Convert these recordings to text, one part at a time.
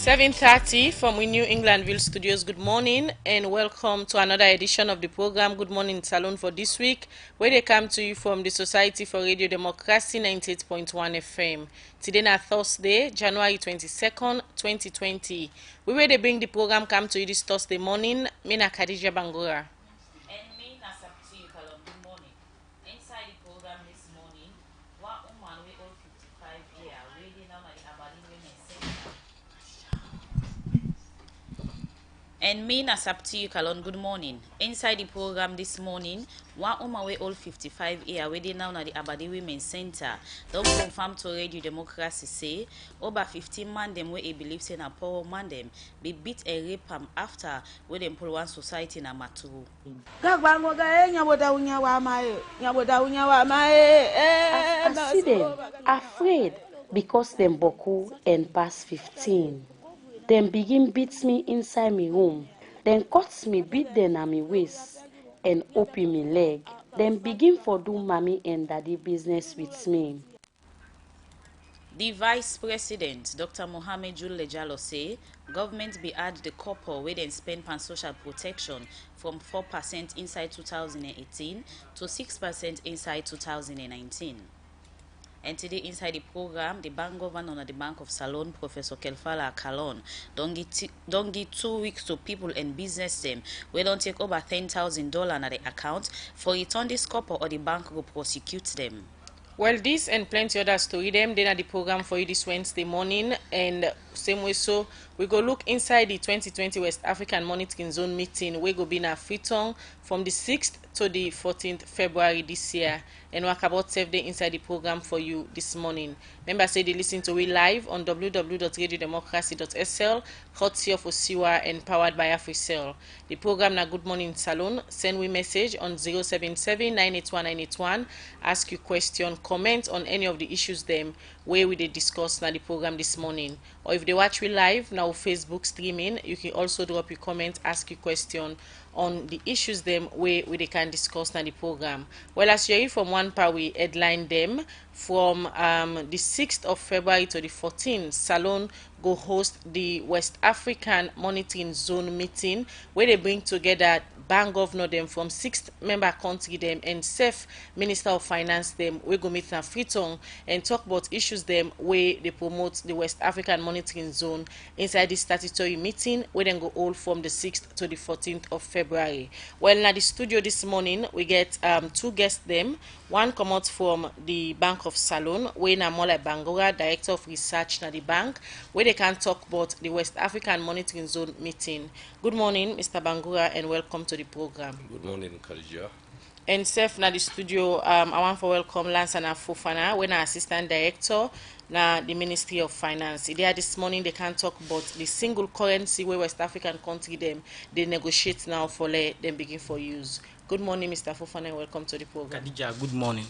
7:30 from we New Englandville Studios. Good morning and welcome to another edition of the program Good Morning Salon for this week, where they come to you from the Society for Radio Democracy 98.1 FM. Today na Thursday, January 22nd, 2020. We where they bring the program come to you this Thursday morning. Me na Khadija Bangura. And me na Sapti Kalon. Good morning. Inside the program this morning, one woman we all 55 years reading down at the Aberdeen Women's Center. And me na Sapti Kalon. Good morning. Inside the program this morning, one woman we all 55 years reading down at the Aberdeen Women's Center. Don't confirm to Radio Democracy say over 15 man them we believe in a power man them be beat and rape after we them pull one society na maturu. I see them afraid because them boku and past 15. Them begin beats me inside me room. Then cuts me beat them on me waist and open me leg. Then begin for do mommy and daddy business with me. The Vice President, Dr. Mohamed Julejalo, say government be add the couple where they spend on social protection from 4% inside 2018 to 6% inside 2019. And today inside the program, the bank governor of the Bank of Salon, Professor Kelfala Kalon, don't give 2 weeks to people and business them. We don't take over $10,000 at the account for return this couple or the bank will prosecute them. Well, this and plenty other story them then at the program for you this Wednesday morning, and same way so we go look inside the 2020 West African Monitoring Zone meeting. We go be in Freetown from the 6th to the 14th February this year, and work about 7 days inside the program for you this morning. Remember, say they listen to we live on www.radiodemocracy.sl, courtesy of Osiwa and powered by AfriCell. The program na Good Morning Salon. Send we message on 077-981-981. Ask you question, comment on any of the issues them where we they discuss na the program this morning. Or if they watch we live now Facebook streaming, you can also drop your comment, ask your question on the issues them where they can discuss na the program. Well, as you hear from one part, we headline them from the 6th of February to the 14th. Salon go host the West African Monitoring Zone meeting where they bring together bank governor them from 6 member country them and SEF Minister of Finance them. We go meet in Freetown and talk about issues them where they promote the West African Monitoring Zone inside this statutory meeting where then go hold from the 6th to the 14th of February. Well, now the studio this morning we get 2 guests them. One come out from the Bank of Salon, where Namola Bangura, Director of Research na the bank, where they can talk about the West African Monitoring Zone meeting. Good morning, Mr. Bangura, and welcome to the program. Good morning, Khadija. And Seth na the studio, I want to welcome Lansana Fofana, when Assistant Director na the Ministry of Finance. There this morning they can talk about the single currency where West African country them they negotiate now for let them begin for use. Good morning, Mr. Fofana, and welcome to the program. Khadija, good morning.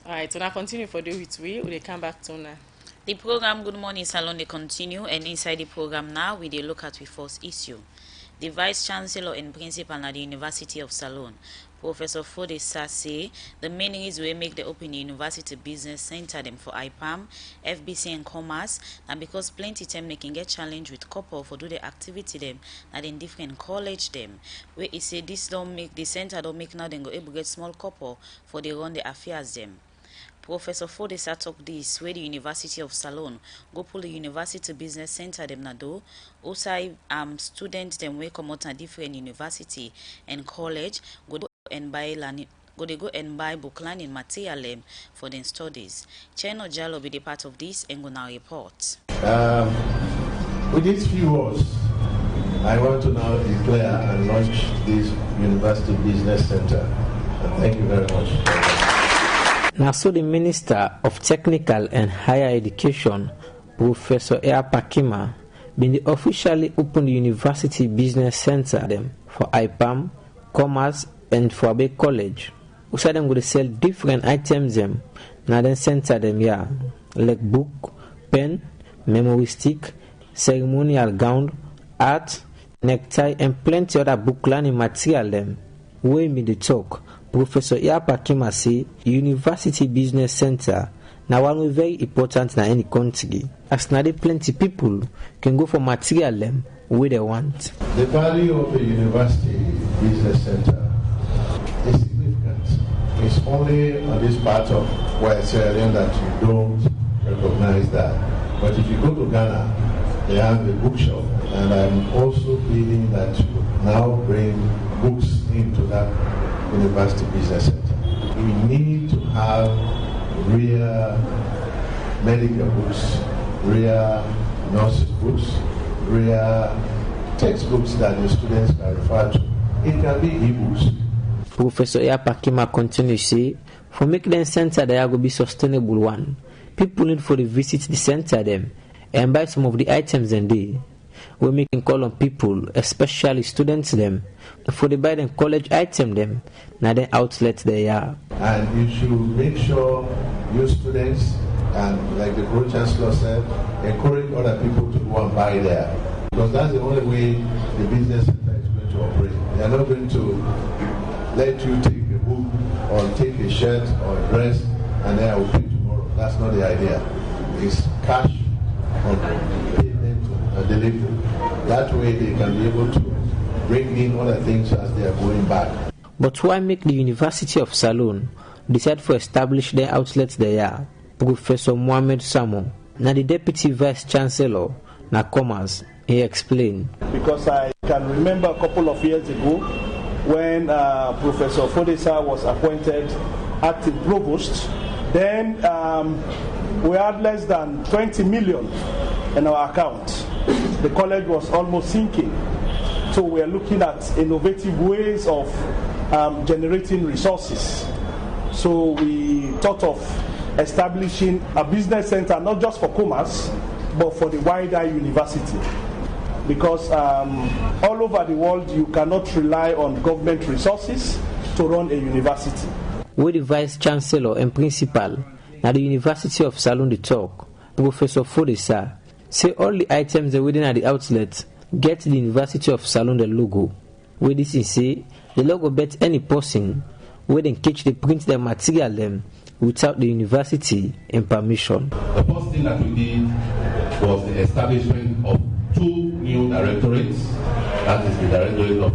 All right, so now continue for the with we come back to now. The program Good Morning Salon they continue, and inside the program now we they look at the first issue. The Vice Chancellor and Principal at the University of Salon, Professor Fodesa, say the main reason we make the Open University Business Center them for IPAM, FBC and Commerce, and because plenty time they can get challenged with couple for do the activity them and in different college them. Where he say this don't make the center don't make now then go able get small couple for they run the affairs them. Professor Fodesa talk this where the University of Salon go pull the University Business Center them na do. Also students them way come out a different university and college go and buy book learning material for their studies. Cheno Jalo be the part of this and go now report. With these few words, I want to now declare and launch this University Business Center. Thank you very much. Now, so the Minister of Technical and Higher Education, Professor Pakima, been officially opened the University Business Center them for IPAM, Commerce, and for Abe College. We said them going to sell different items them. Now then center them here, like book, pen, memory stick, ceremonial gown, art, necktie, and plenty other book learning material them. We me the talk. Professor Pakima say University Business Center Now one way very important in any country, as now plenty people can go for material them where they want. The value of a university business center is significant. It's only on this part of where it's earlier that you don't recognize that. But if you go to Ghana, they have a bookshop, and I'm also feeling that you now bring books into that university business center. We need to have real medical books, real nurses books, real textbooks that the students can refer to. It can be e-books. Professor Pakima continues to say, for make the center there will be sustainable one. People need for to visit the center them and buy some of the items and they. We making call on people, especially students them, for they buy them college item them, now then outlet they are. And you should make sure your students, and like the Pro-Chancellor said, encourage other people to go and buy there. Because that's the only way the business center is going to operate. They are not going to let you take a book or take a shirt or a dress and then I will pay tomorrow. That's not the idea. It's cash or payment or delivery. That way they can be able to bring in other things as they are going back. But why make the University of Salone decide to establish their outlets there? Professor Mohamed Samo, now the Deputy Vice Chancellor, na Commerce, he explained. Because I can remember a couple of years ago when Professor Fodesa was appointed acting provost, then we had less than 20 million in our account. The college was almost sinking. So we are looking at innovative ways of generating resources. So we thought of establishing a business center, not just for commerce, but for the wider university. Because all over the world, you cannot rely on government resources to run a university. With the Vice Chancellor and Principal at the University of Salone the talk, Professor Fodesa, say all the items that within at the outlet get the University of Salone the logo. Where this is say, the logo bet any person where they catch the print their material them without the university and permission. The first thing that we did was the establishment of 2 new directorates, that is the Directorate of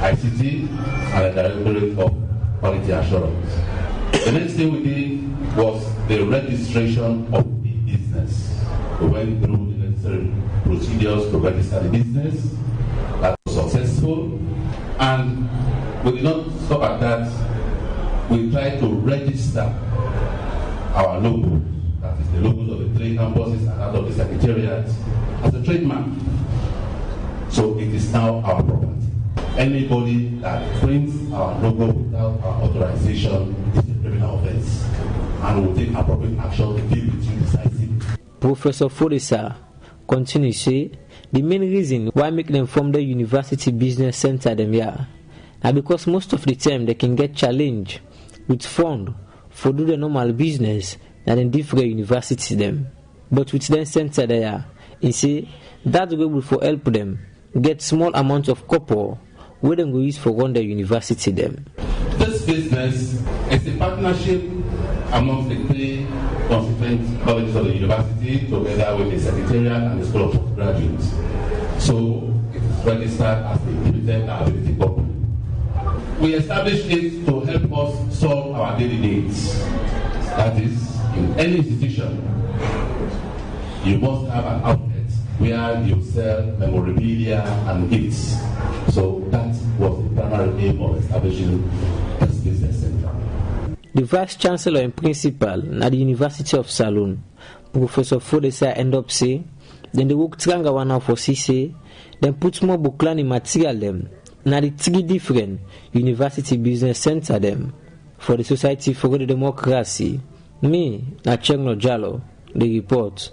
ICT and the Directorate of Quality Assurance. The next thing we did was the registration of the business. We went through the necessary procedures to register the business. That was successful. And we did not stop at that. We tried to register our logo, that is the logos of the 3 campuses and that of the Secretariat, as a trademark. So it is now our property. Anybody that prints our logo without our authorization is a criminal offense, and we will take appropriate action to deal with you decisively. Professor Fodesa continues to say the main reason why make them form the University Business Center them here now because most of the time they can get challenged with fund for do the normal business and in different universities them. But with them center there, he say that will for help them get small amount of copper where they go use for run the university them. This business is a partnership amongst the 3 constituent colleges of the university together with the Secretariat and the School of Postgraduates. So it is registered as a limited liability company. We established it to help us solve our daily needs. That is, in any institution, you must have an outlet where you sell memorabilia and gifts. So that was the primary aim of establishing this business center. The Vice Chancellor and Principal at the University of Salone, Professor Fodesa, end up say, then they work tranga one out for CC, then put more buklani material them, now the 3 different University Business Center them, for the Society for the Democracy. Me, na Chengno Jalo, the report.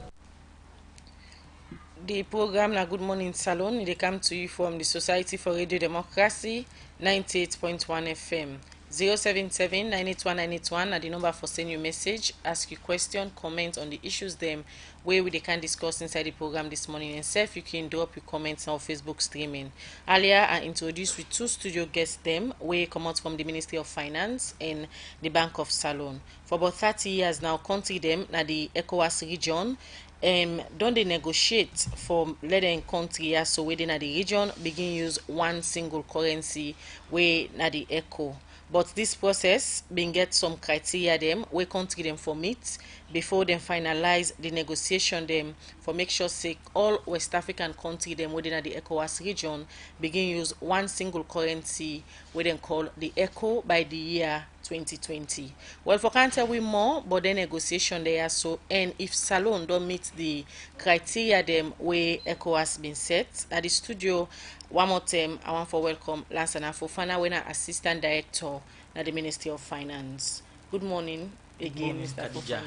The program na Good Morning Salone, they come to you from the Society for Radio Democracy, 98.1 FM. 077-981-981 na the number for send you message, ask you question, comment on the issues them where we they can discuss inside the program this morning. And self you can drop your comments on Facebook streaming. Earlier I introduced with two studio guests them where come out from the Ministry of Finance and the Bank of Salon. For about 30 years now, country them na the ECOWAS region. Don they negotiate for letting country so within the region begin use one single currency way na the echo. But this process been get some criteria them we country them for meet before them finalize the negotiation them for make sure say all West African country them within the ECOWAS region begin use one single currency we then call the echo by the year 2020. Well, for can't tell we more, but the negotiation there so, and if Salon don't meet the criteria them where ECO has been set at the studio, one more time I want for welcome Lansana Fofana, when Assistant Director at the Ministry of Finance. Good morning again, Mr. Fofana.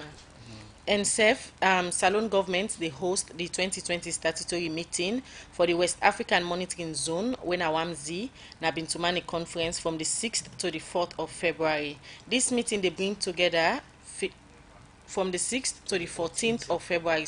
And SEF, Salon government, they host the 2020 statutory meeting for the West African Monitoring Zone when Awamzi na Bintumani conference from the 6th to the 4th of February. This meeting they bring together from the 6th to the 14th of February,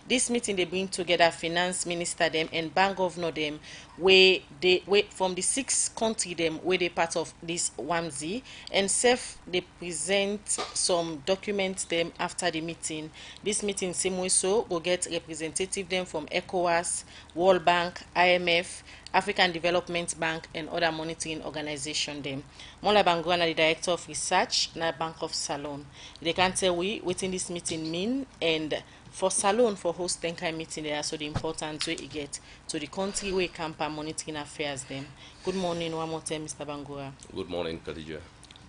this meeting they bring together finance minister them and bank governor them where they from the 6 country them where they part of this WAMZ and self they present some documents them after the meeting. This meeting same way so go get representative them from ECOWAS, World Bank, IMF, African Development Bank and other monitoring organization them. Mola Bangwana, the director of research na Bank of Salon. They can tell we what in this meeting mean and for Salon for host then kind meeting there so the important way it get to the country where camper monitoring affairs them. Good morning one more time, Mr. Bangura. Good morning, Khadija.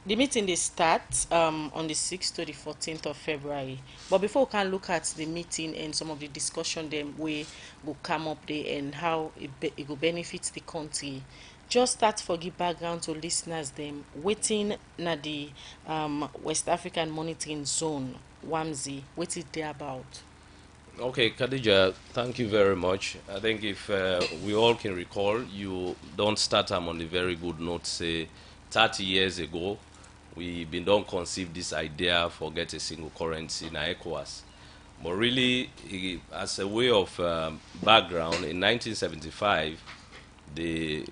The meeting they start on the 6th to the 14th of February. But before we can look at the meeting and some of the discussion them we will come up there and how it will benefit the country. Just start for give background to listeners them waiting na the West African Monitoring Zone, WAMZ, what is there about? Okay, Khadija, thank you very much. I think if we all can recall, you don't start them on a very good note, say 30 years ago, we been don't conceive this idea for get a single currency in ECOWAS. But really, as a way of background, in 1975, the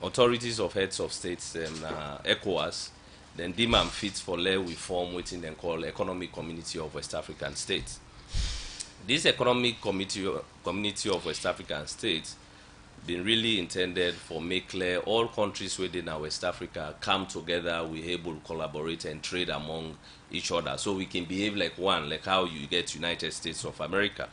authorities of heads of states and ECOWAS then demand fit for lay we form within then called Economic Community of West African States. This Economic Community of West African States been really intended for make clear all countries within our West Africa come together, we able to collaborate and trade among each other so we can behave like one, like how you get United States of America.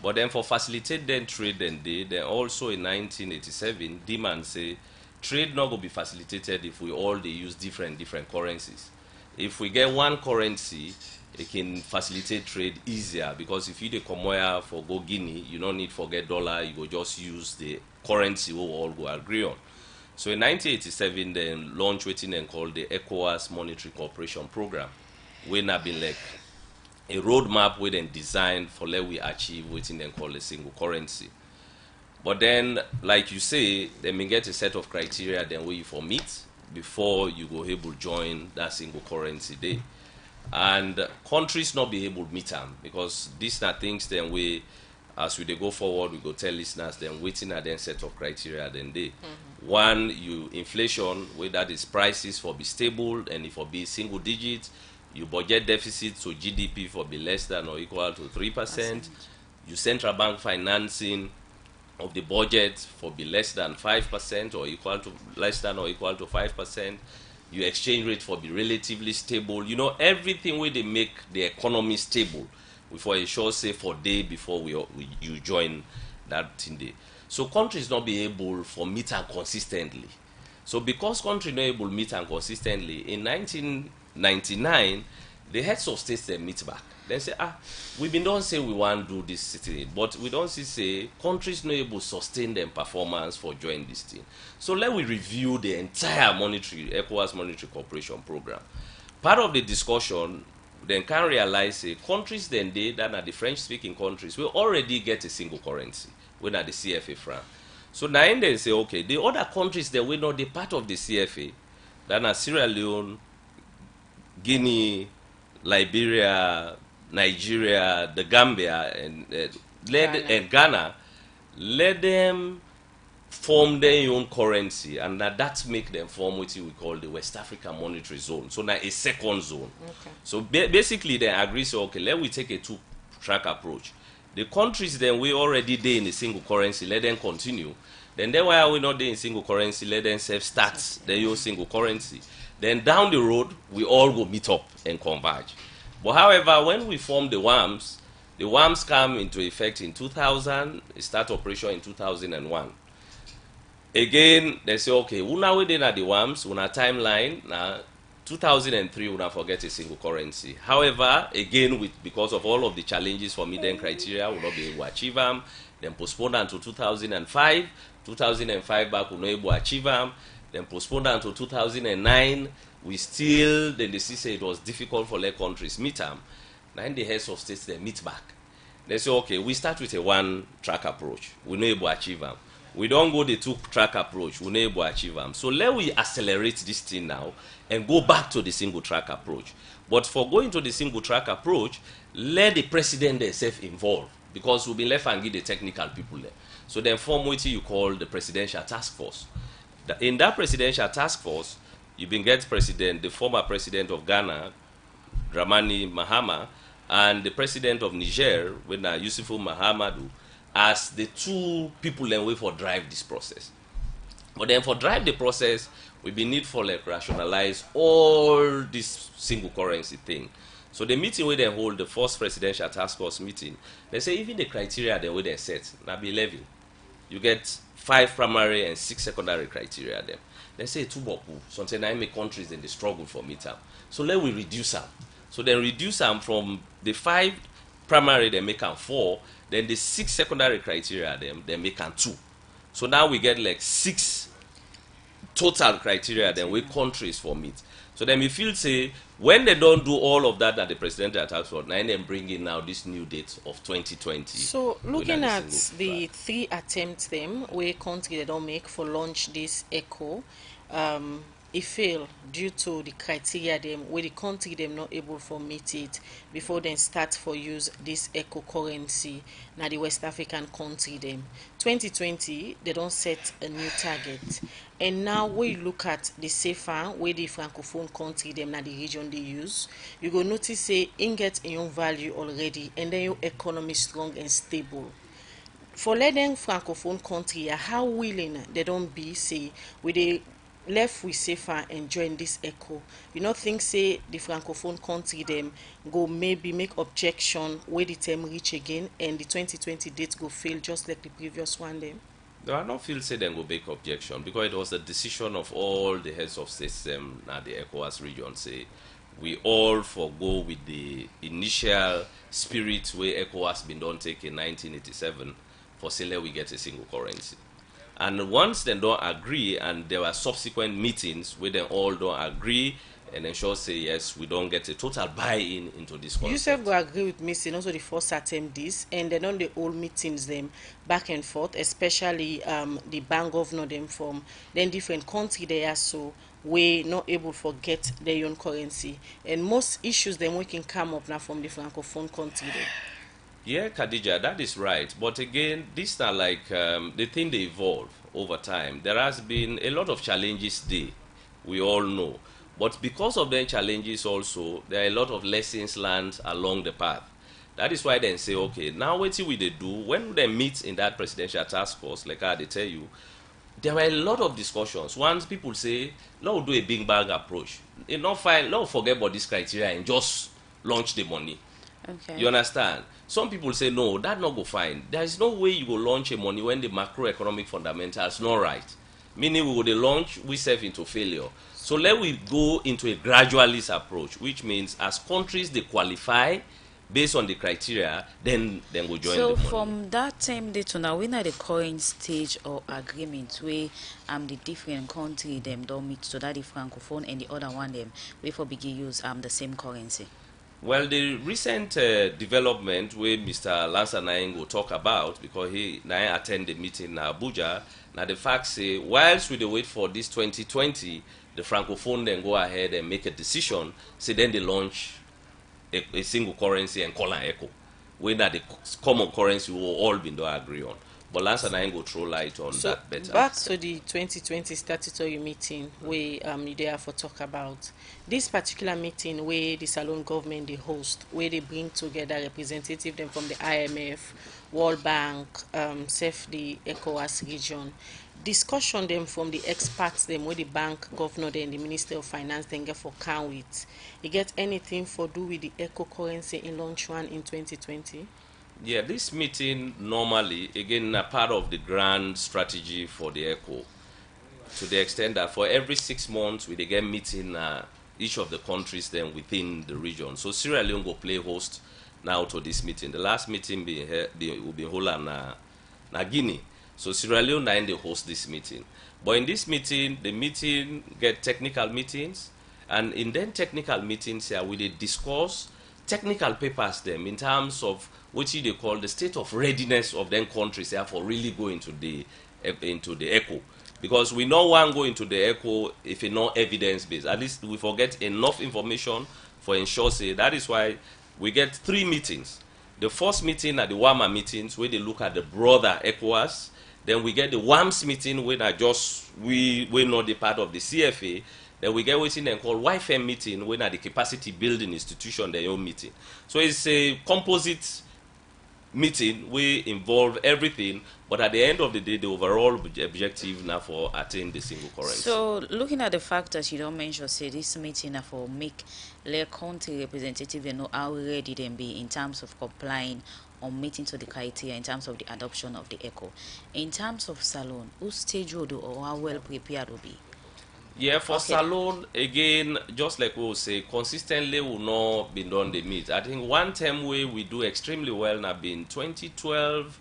But then for facilitate then trade then also in 1987 demand say trade not going to be facilitated if we all they use different currencies. If we get one currency, it can facilitate trade easier because if you dey come here for go Guinea, you don't need forget dollar, you go just use the currency we all go agree on. So in 1987 then launched what then called the ECOWAS Monetary Cooperation Program, when have been like a roadmap we then designed for let we achieve what then called a single currency. But then, like you say, then we get a set of criteria then we for meet before you go able to join that single currency day. And countries not be able to meet them because these are things then we, as we go forward, we go tell listeners then waiting at then set of criteria then they. One, you inflation, where that is prices for be stable and if for be single digit, you budget deficit so GDP for be less than or equal to 3%, you central bank financing of the budget for be less than 5% or equal to less than or equal to 5%. Your exchange rate for be relatively stable. You know, everything where they make the economy stable before a sure say for day before you join that thing day. So countries not be able for meet and consistently. So because countries not able to meet and consistently, in 1999, the heads of states they meet back. They say, we been don't say we want to do this thing, but we don't see say countries not able to sustain them performance for joining this thing. So let we review the entire ECOWAS monetary cooperation program. Part of the discussion then can realize say countries then that are the French speaking countries will already get a single currency when are the CFA franc. So now they say okay, the other countries that we know the part of the CFA Then Sierra Leone, Guinea, Liberia, Nigeria, the Gambia, and and Ghana, let them form their own currency, and that make them form what we call the West African Monetary Zone. So now a second zone. Okay. So basically, they agree. So okay, let we take a two-track approach. The countries then we already there in a single currency, let them continue. Then why are we not there in single currency? Let them start their use single currency. Then down the road, we all go meet up and converge. But however, when we form the WAMs come into effect in 2000, start operation in 2001. Again, they say, okay, una we at the WAMs, una timeline, now 2003, una forget a single currency. However, again, because of all of the challenges for meeting criteria, we will not be able to achieve them. Then postponed until 2005. 2005 back, we not able to achieve them. Then postponed until 2009. We still, then the C say it was difficult for let countries meet them. Now in the heads of states, they meet back. They say, okay, we start with a one-track approach. We not able to achieve them. We don't go the two-track approach. We not able to achieve them. So let we accelerate this thing now and go back to the single-track approach. But for going to the single-track approach, let the president themselves involve, because we'll be left and give the technical people there. So then form what you call the presidential task force. In that presidential task force, you been get president, the former president of Ghana, Dramani Mahama, and the president of Niger, Yusufu Mahamadou, as the two people and way for drive this process. But then for drive the process, we be need for like rationalize all this single currency thing. So the meeting where they hold, the first presidential task force meeting, they say even the criteria the way they set, now be 11. You get 5 primary and 6 secondary criteria them. They say too boku. Sometimes I make countries and they struggle for meet up. So let we reduce them. So then reduce them from the 5 primary, they make them 4. Then the 6 secondary criteria them, they make them 2. So now we get like 6 total criteria then we countries for meet. So then we feel say when they don't do all of that the presidential task force, now then bring in now this new date of 2020. So looking at the 3 attempts them where country they don't make for launch this ECHO, it failed due to the criteria them where the country them not able for meet it before then start for use this eco currency. Now the West African country them 2020 they don't set a new target, and now we look at the CFA where the francophone country them now the region they use, you go notice say in get in your value already, and then your economy strong and stable. For letting francophone country, how willing they don't be say with the left with safer and join this echo. You not think say the francophone country them go maybe make objection where the term reach again and the 2020 date go fail just like the previous one them? No, I don't feel say them go make objection, because it was the decision of all the heads of system at the ECOWAS region say we all forgo with the initial spirit where ECOWAS been done take in 1987 for say we get a single currency. And once they don't agree, and there were subsequent meetings where they all don't agree, and ensure say yes, we don't get a total buy-in into this concept. You self go agree with me saying also the first attempt this, and then on the old meetings them back and forth, especially the bank governor them from then different country they are, so we not able to forget their own currency, and most issues them we can come up now from the francophone country there. Yeah, Khadija, that is right. But again, this are like the thing they evolve over time. There has been a lot of challenges there, we all know. But because of the challenges also, there are a lot of lessons learned along the path. That is why they say, okay, now what will they do? When they meet in that presidential task force, like I they tell you, there were a lot of discussions. Once people say, let's do a big bang approach. It's not fine, let's forget about this criteria and just launch the money. Okay. You understand? Some people say, no, that not go fine. There is no way you go launch a money when the macroeconomic fundamentals not right. Meaning we will launch we self into failure. So let we go into a gradualist approach, which means as countries they qualify based on the criteria, then we join the money. So from that time day to now, we know the current stage or agreement where the different country them don't meet, so that the francophone and the other one them we for begin use the same currency. Well, the recent development where Mr. Lansa Naing will talk about, because he attended the meeting in Abuja, now the fact say, whilst we wait for this 2020, the francophone then go ahead and make a decision, say then they launch a single currency and call an echo. When that the common currency will all be do agree on. But Lance and I go throw light on So that better. back to the 2020 statutory meeting where you there for talk about this particular meeting where the Salone government they host, where they bring together representative them from the IMF, World Bank, SEF the ECOWAS region, discussion them from the experts them where the bank governor then the Minister of Finance then get for can with. You get anything for do with the eco currency in launch one in 2020? Yeah, this meeting normally, again, a part of the grand strategy for the ECO, to the extent that for every 6 months, we get meeting each of the countries then within the region. So Sierra Leone go play host now to this meeting. The last meeting will be held na Guinea. So Sierra Leone now they host this meeting. But in this meeting, the meeting get technical meetings, and in them technical meetings here, we discuss technical papers them in terms of what they call the state of readiness of them countries here for really going into the ECO. Because we no one go into the ECO if it's not evidence based. At least we forget enough information for ensure say that is why we get 3 meetings. The first meeting are the WAMA meetings where they look at the broader ECOWAS. Then we get the WAMS meeting when we're not the part of the CFA. Then we get what's in then called YFM meeting when at the capacity building institution their own meeting. So it's a composite meeting we involve everything, but at the end of the day the overall objective now for attain the single currency. So looking at the factors you don't mention, say this meeting now for make their country representative know how ready they be in terms of complying or meeting to the criteria in terms of the adoption of the ECO. In terms of Salone, whose stage would do or how well prepared will be? Yeah, for Salone, again, just like we will say, consistently will not be done the meet. I think one term where we do extremely well now been 2012,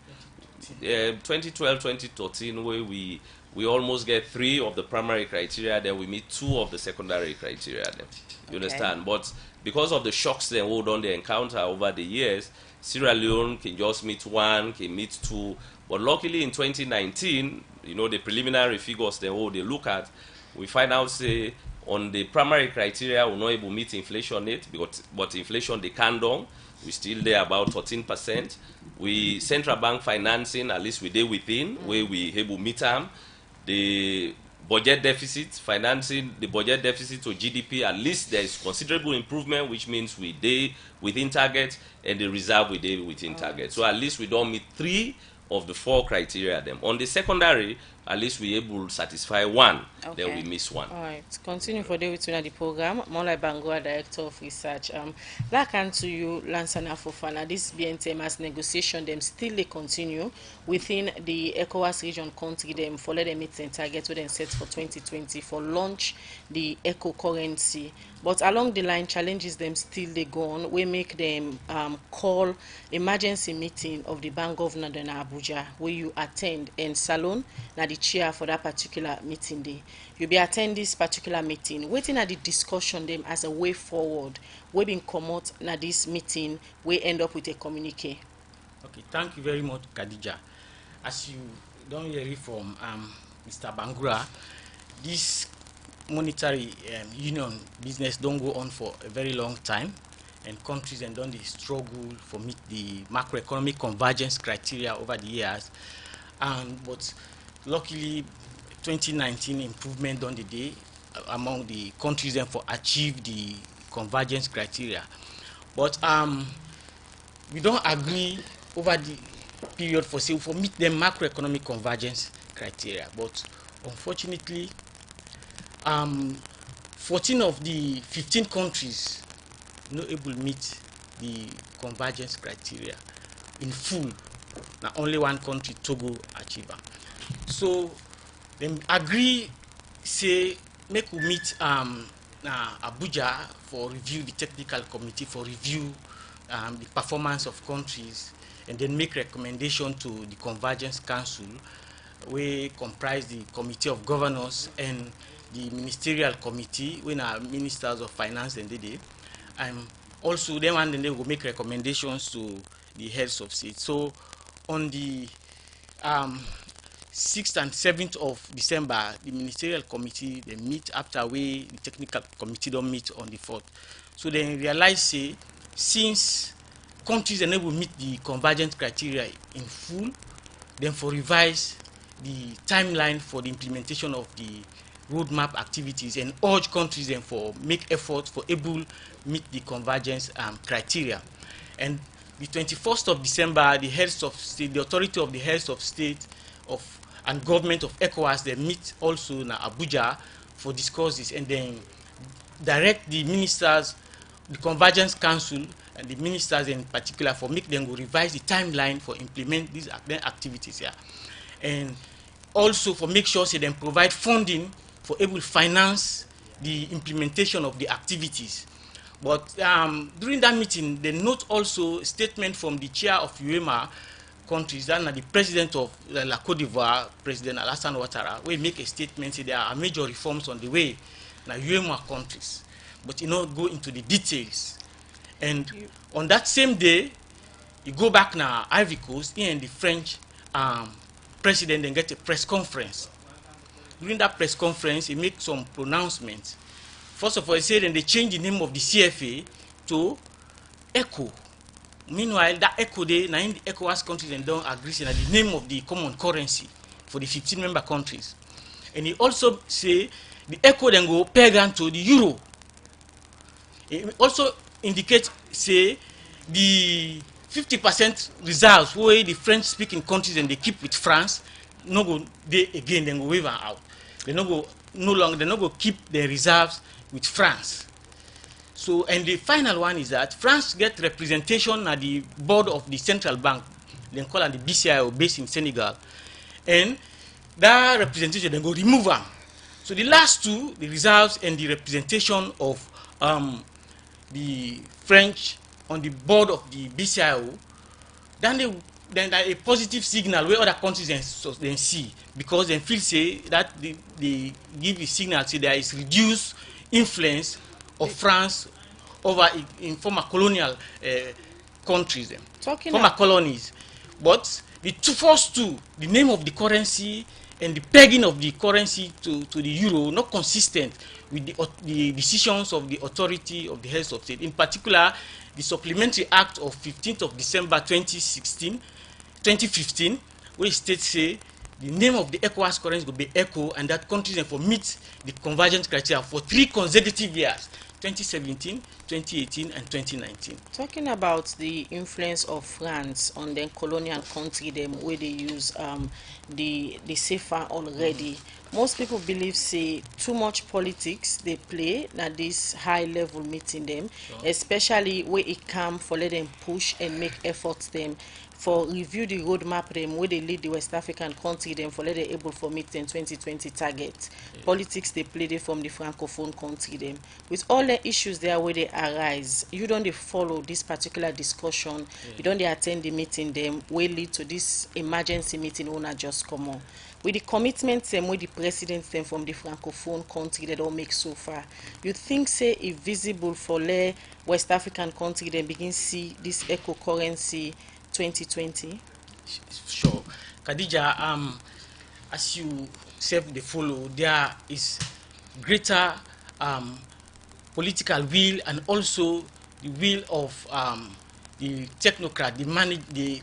2013, where we almost get 3 of the primary criteria, then we meet 2 of the secondary criteria. Then you understand? But because of the shocks then we done the encounter over the years, Sierra Leone can just meet 1, can meet 2. But luckily in 2019, you know, the preliminary figures then they look at, we find out say on the primary criteria we're not able to meet inflation rate, but inflation they can down. We still there about 13%. We central bank financing, at least we there within where we able to meet them. The budget deficit, financing the budget deficit to GDP, at least there is considerable improvement, which means we there within target, and the reserve we there within target. So at least we don't meet 3 of the 4 criteria them. On the secondary, at least we able to satisfy 1, then we miss 1. All right, continue for the within the program. Molai Bangua, Director of Research. Back on to you, Lansana Fofana. This BNTM as negotiation them still they continue within the ECOWAS region country them for let them meet and target to them set for 2020 for launch the eco currency. But along the line, challenges them still they go on. We make them call emergency meeting of the bank governor in Abuja, where you attend in Salone. Now the chair for that particular meeting day. You'll be attending this particular meeting, waiting at the discussion them as a way forward. We been come out na this meeting, we end up with a communique. Okay, thank you very much, Khadija. As you don't hear it from Mr. Bangura, this monetary union business don't go on for a very long time, and countries and don't they struggle for meet the macroeconomic convergence criteria over the years. But luckily, 2019 improvement on the day among the countries and for achieve the convergence criteria. But we don't agree over the period for say for meet them macroeconomic convergence criteria. But unfortunately, 14 of the 15 countries not able to meet the convergence criteria in full. Now only one country, Togo, achieve them. So they agree say make we meet Abuja for review, the technical committee for review the performance of countries, and then make recommendation to the Convergence Council, we comprise the Committee of Governors and the Ministerial Committee, when our Ministers of Finance and they also then and then they will make recommendations to the heads of state. So on the 6th and 7th of December, the ministerial committee, they meet after the technical committee don't meet on the 4th. So they realize, say, since countries are able to meet the convergence criteria in full, then for revise the timeline for the implementation of the roadmap activities and urge countries then for make efforts for able meet the convergence criteria. And the 21st of December, the heads of state, the authority of the heads of state of and government of ECOWAS, they meet also in Abuja for discuss this and then direct the ministers, the Convergence Council, and the ministers in particular for make them go revise the timeline for implement these activities here, and also for make sure they then provide funding for able to finance the implementation of the activities. But during that meeting, they note also a statement from the chair of UEMA countries, and the president of La Côte d'Ivoire, President Alassane Ouattara, will make a statement say there are major reforms on the way in UEMA countries, but go into the details. And on that same day, you go back now Ivory Coast, and the French president then get a press conference. During that press conference, he make some pronouncements. First of all, he said then they changed the name of the CFA to ECO. Meanwhile, that ECO day, now in the ECOWAS countries and don't agree on the name of the common currency for the 15 member countries. And he also say the ECO then go peg to the euro. He also indicate, say, the 50% reserves where the French speaking countries and they keep with France, no go they again then go waiver out. They no go no longer they no go keep the reserves with France. So, and the final one is that France get representation at the board of the central bank, then call it the BCIO, based in Senegal, and that representation then go remove them. So the last two, the reserves and the representation of the French on the board of the BCIO, then a positive signal where other countries then see, because they feel say that they give a signal say there is reduced influence of France over in former colonial countries, former colonies. But the first two, the name of the currency and the pegging of the currency to the euro, not consistent with the decisions of the authority of the heads of state. In particular, the Supplementary Act of 15th of December 2015, which states say the name of the ECOWAS currency will be ECO, and that countries for meet the convergence criteria for 3 consecutive years, 2017, 2018, and 2019. Talking about the influence of France on the colonial country, them where they use the CFA already. Most people believe say too much politics they play at this high level meeting them, especially where it come for let them push and make efforts them for review the roadmap them where they lead the West African country them for let they able for meet them 2020 target. Politics they play them from the francophone country them. With all the issues there where they arise, you don't follow this particular discussion, you don't attend the meeting them will lead to this emergency meeting owner just come on. With the commitments them with the presidents them from the francophone country they don't make so far, you think say it visible for the West African country then begin see this eco currency 2020? Sure. Khadija, as you said, the follow, there is greater political will and also the will of the technocrat, the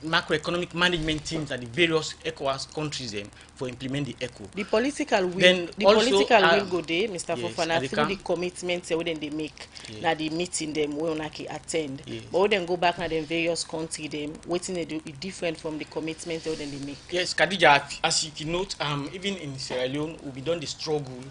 macroeconomic management teams at the various ECOWAS countries for implement the ECO. The political will, then the also, political will go there, Mr. yes, Fofana, through the commitments when they make na the meeting them we onaki attend. Yes. But when they go back na them various country them, waiting they do it different from the commitments when they make. Yes, Khadija, as you can note, even in Sierra Leone, we done the struggle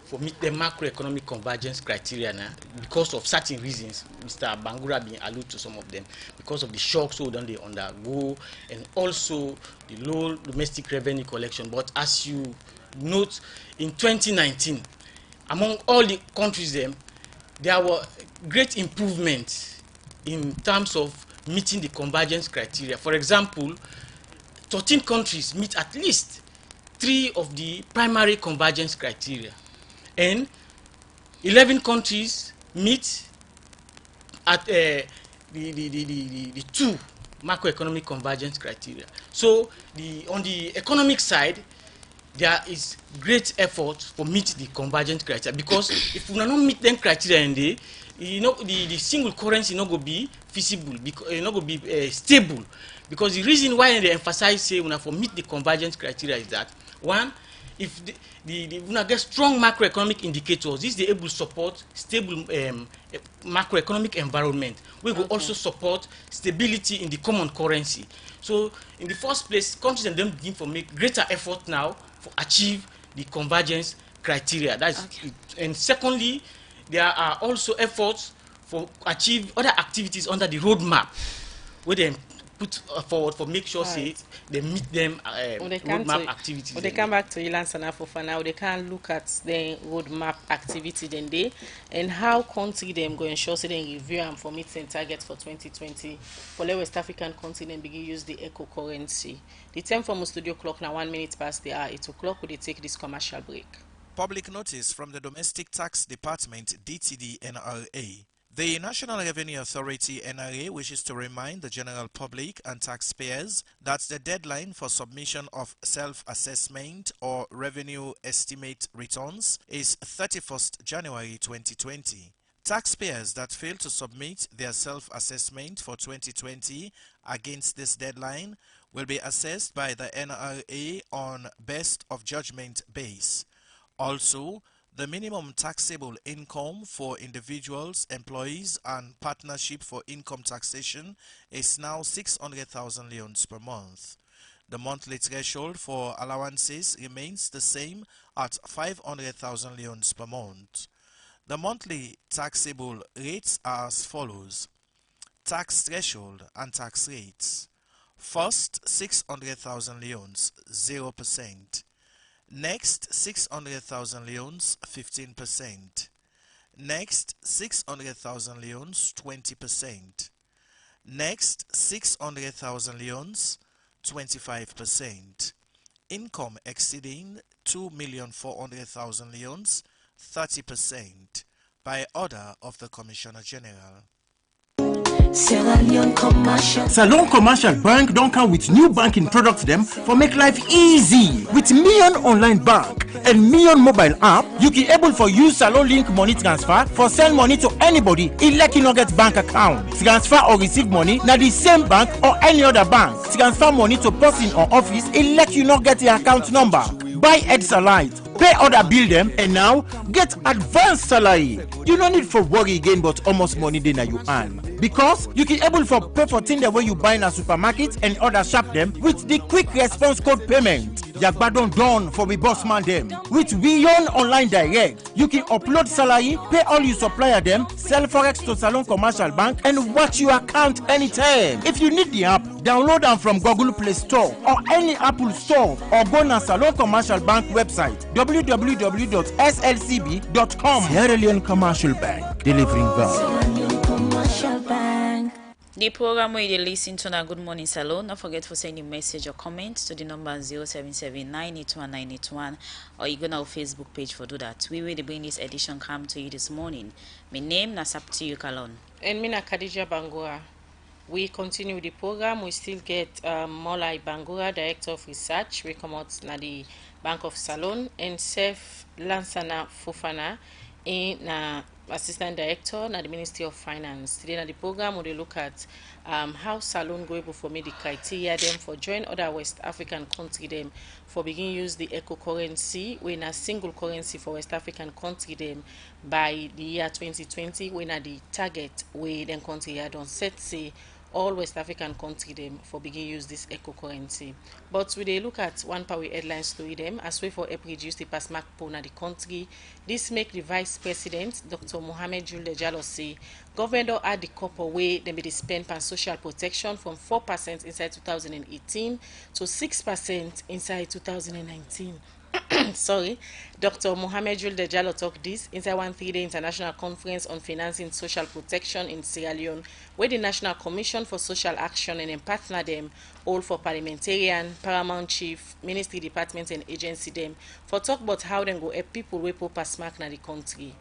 for meet the macroeconomic convergence criteria now because of certain reasons. Mr. Bangura been allude to some of them because of the shocks we done they undergo and also the low domestic revenue collection. But as you note, in 2019, among all the countries there were great improvements in terms of meeting the convergence criteria. For example, 13 countries meet at least 3 of the primary convergence criteria, and 11 countries meet at the 2 macroeconomic convergence criteria. So on the economic side, there is great effort for meet the convergent criteria, because if we not meet them criteria and they, you know, the single currency not go be feasible, because not go be stable, because the reason why they emphasize say we for meet the convergent criteria is that one, if the we get strong macroeconomic indicators, this they able support stable macroeconomic environment. We will also support stability in the common currency. So in the first place, countries and them begin to make greater effort now for achieve the convergence criteria. That's it. And secondly, there are also efforts for achieve other activities under the roadmap where they put forward for make sure say they meet them roadmap activities. When they come back to Ilan Sanafofa now, they can look at the roadmap activity then they and how country them go ensure say they review and for meeting targets for 2020 for the West African continent begin use the eco currency. The time for my studio clock now 1 minute past the hour 8 o'clock. Will they take this commercial break? Public notice from the Domestic Tax Department DTD NRA. The National Revenue Authority NRA wishes to remind the general public and taxpayers that the deadline for submission of self-assessment or revenue estimate returns is 31st January 2020. Taxpayers that fail to submit their self-assessment for 2020 against this deadline will be assessed by the NRA on best of judgment base. Also, the minimum taxable income for individuals, employees, and partnership for income taxation is now 600,000 leones per month. The monthly threshold for allowances remains the same at 500,000 leones per month. The monthly taxable rates are as follows. Tax threshold and tax rates. First, 600,000 leones, 0%. Next, 600,000 leones, 15%. Next, 600,000 leones, 20%. Next, 600,000 leones, 25%. Income exceeding 2,400,000 leones, 30%. By order of the Commissioner General. Salon Commercial Bank don't come with new banking products them for make life easy. With Million Online Bank and Million Mobile App, you can able for use Salon Link money transfer for send money to anybody elect you not get bank account. Transfer or receive money na the same bank or any other bank. Transfer money to person or office elect you not get the account number. Buy Ed-Salite, pay other bill them, and now get advanced salary. You don't need for worry again but almost money then you earn. Because you can able for pay for things the way you buy in a supermarket and other shop them with the quick response code payment. Yagbadon done for we boss man them. With Beyond Online Direct, you can upload salary, pay all you supplier them, sell forex to Salon Commercial Bank, and watch your account anytime. If you need the app, download them from Google Play Store or any Apple Store, or go to Salon Commercial Bank website www.slcb.com. Sierra Leone Commercial Bank, delivering value. The program where you listen to now Good Morning Salon. Don't forget to send a message or comment to the number 0779819181, or you go to our Facebook page for do that. We will bring this edition come to you this morning. My name is Sapti Yukalon. And Mina Khadija Bangura. We continue with the program. We still get Molai Bangura, Director of Research. We come out na the Bank of Salon, and Sef Lansana Fofana in Assistant Director na the Ministry of Finance. Today na the program we look at how Salon go able for me the criteria them for join other West African country them for begin use the eco currency when a single currency for West African country them by the year 2020 when a the target way then country had on set say all West African country them for begin use this eco currency. But we they look at one power headline story them as way for April reduce the pass mark na the country. This make the Vice President Dr. Mohamed Julde Jallo say government don't add the copper way they may spend on social protection from 4% inside 2018 to 6% inside 2019. Sorry, Dr. Mohamed Julde Jallo talked this inside one 3-day international conference on financing social protection in Sierra Leone, where the National Commission for Social Action and partner them all for parliamentarian, paramount chief, ministry departments and agency them for talk about how they go help people wey poor pass mark na the country.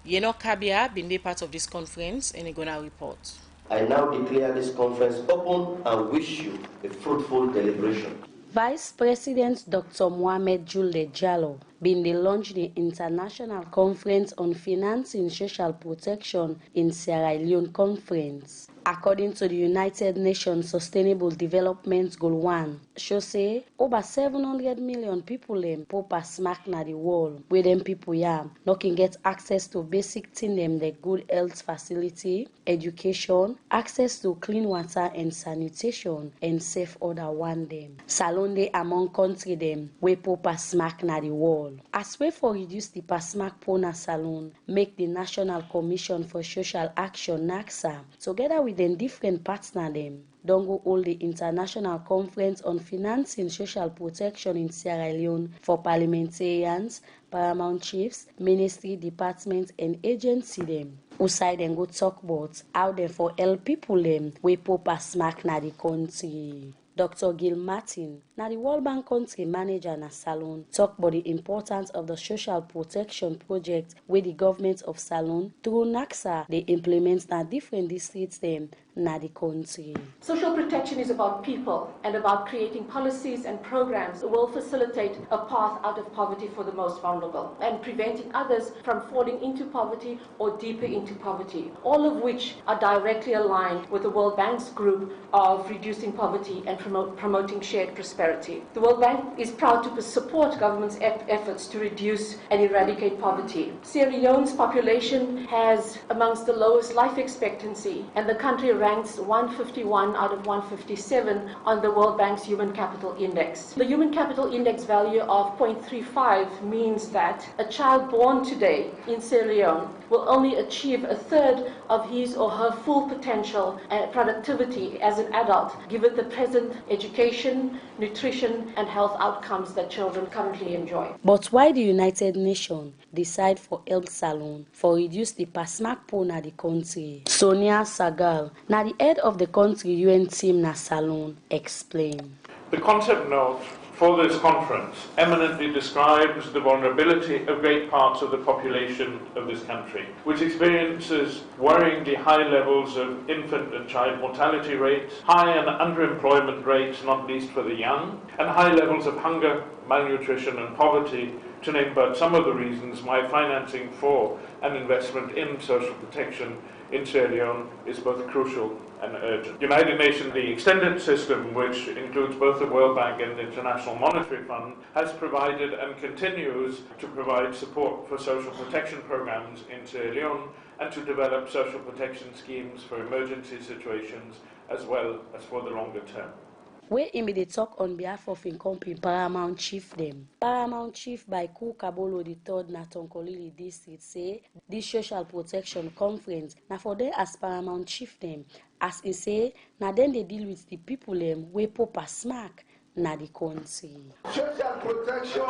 Yeno Kabia been part of this conference and he gonna report. I now declare this conference open and wish you a fruitful deliberation. Vice President Dr. Mohamed Julde Jallo been dey launch the International Conference on Financing Social Protection in Sierra Leone Conference. According to the United Nations Sustainable Development Goal 1, show say over 700 million people poor pass smack na the world, where them people no can get access to basic things like good health facility, education, access to clean water and sanitation, and safe order one them. Salon dey among country them where poor pass smack na the world. As way for reduce the pass smack poor na Salon, make the National Commission for Social Action (NACSA) together with them different partner them don't go hold the International Conference on Financing Social Protection in Sierra Leone for parliamentarians, paramount chiefs, ministry, departments, and agency them. Outside them go talk about how them for help people them we poor pass smack na the country. Dr. Gil Martin, now the World Bank country manager na Salon, talk about the importance of the social protection project where the government of Salon through NACSA they implement na different districts them na the country. Social protection is about people and about creating policies and programs that will facilitate a path out of poverty for the most vulnerable and preventing others from falling into poverty or deeper into poverty, all of which are directly aligned with the World Bank's group of reducing poverty and promoting shared prosperity. The World Bank is proud to support government's efforts to reduce and eradicate poverty. Sierra Leone's population has amongst the lowest life expectancy, and the country ranks 151 out of 157 on the World Bank's Human Capital Index. The Human Capital Index value of 0.35 means that a child born today in Sierra Leone will only achieve a third of his or her full potential and productivity as an adult, given the present education, nutrition, and health outcomes that children currently enjoy. But why the United Nations decide for help Salon for reduce the pasmak poor na the country? Sonia Sagal, na the head of the country UN team na Salon, explain. The concept note for this conference eminently describes the vulnerability of great parts of the population of this country, which experiences worryingly high levels of infant and child mortality rates, high and underemployment rates, not least for the young, and high levels of hunger, malnutrition and poverty, to name but some of the reasons why financing for an investment in social protection in Sierra Leone is both crucial and urgent. United Nations, the extended system, which includes both the World Bank and the International Monetary Fund, has provided and continues to provide support for social protection programs in Sierra Leone and to develop social protection schemes for emergency situations as well as for the longer term. Where him dey talk on behalf of in company Paramount Chief them. Paramount Chief by Ku Kabolo III na Tonkolili District say this social protection conference na for them as Paramount Chief them, as he say na then they deal with the people them wey poor pass smack na the country. Social protection,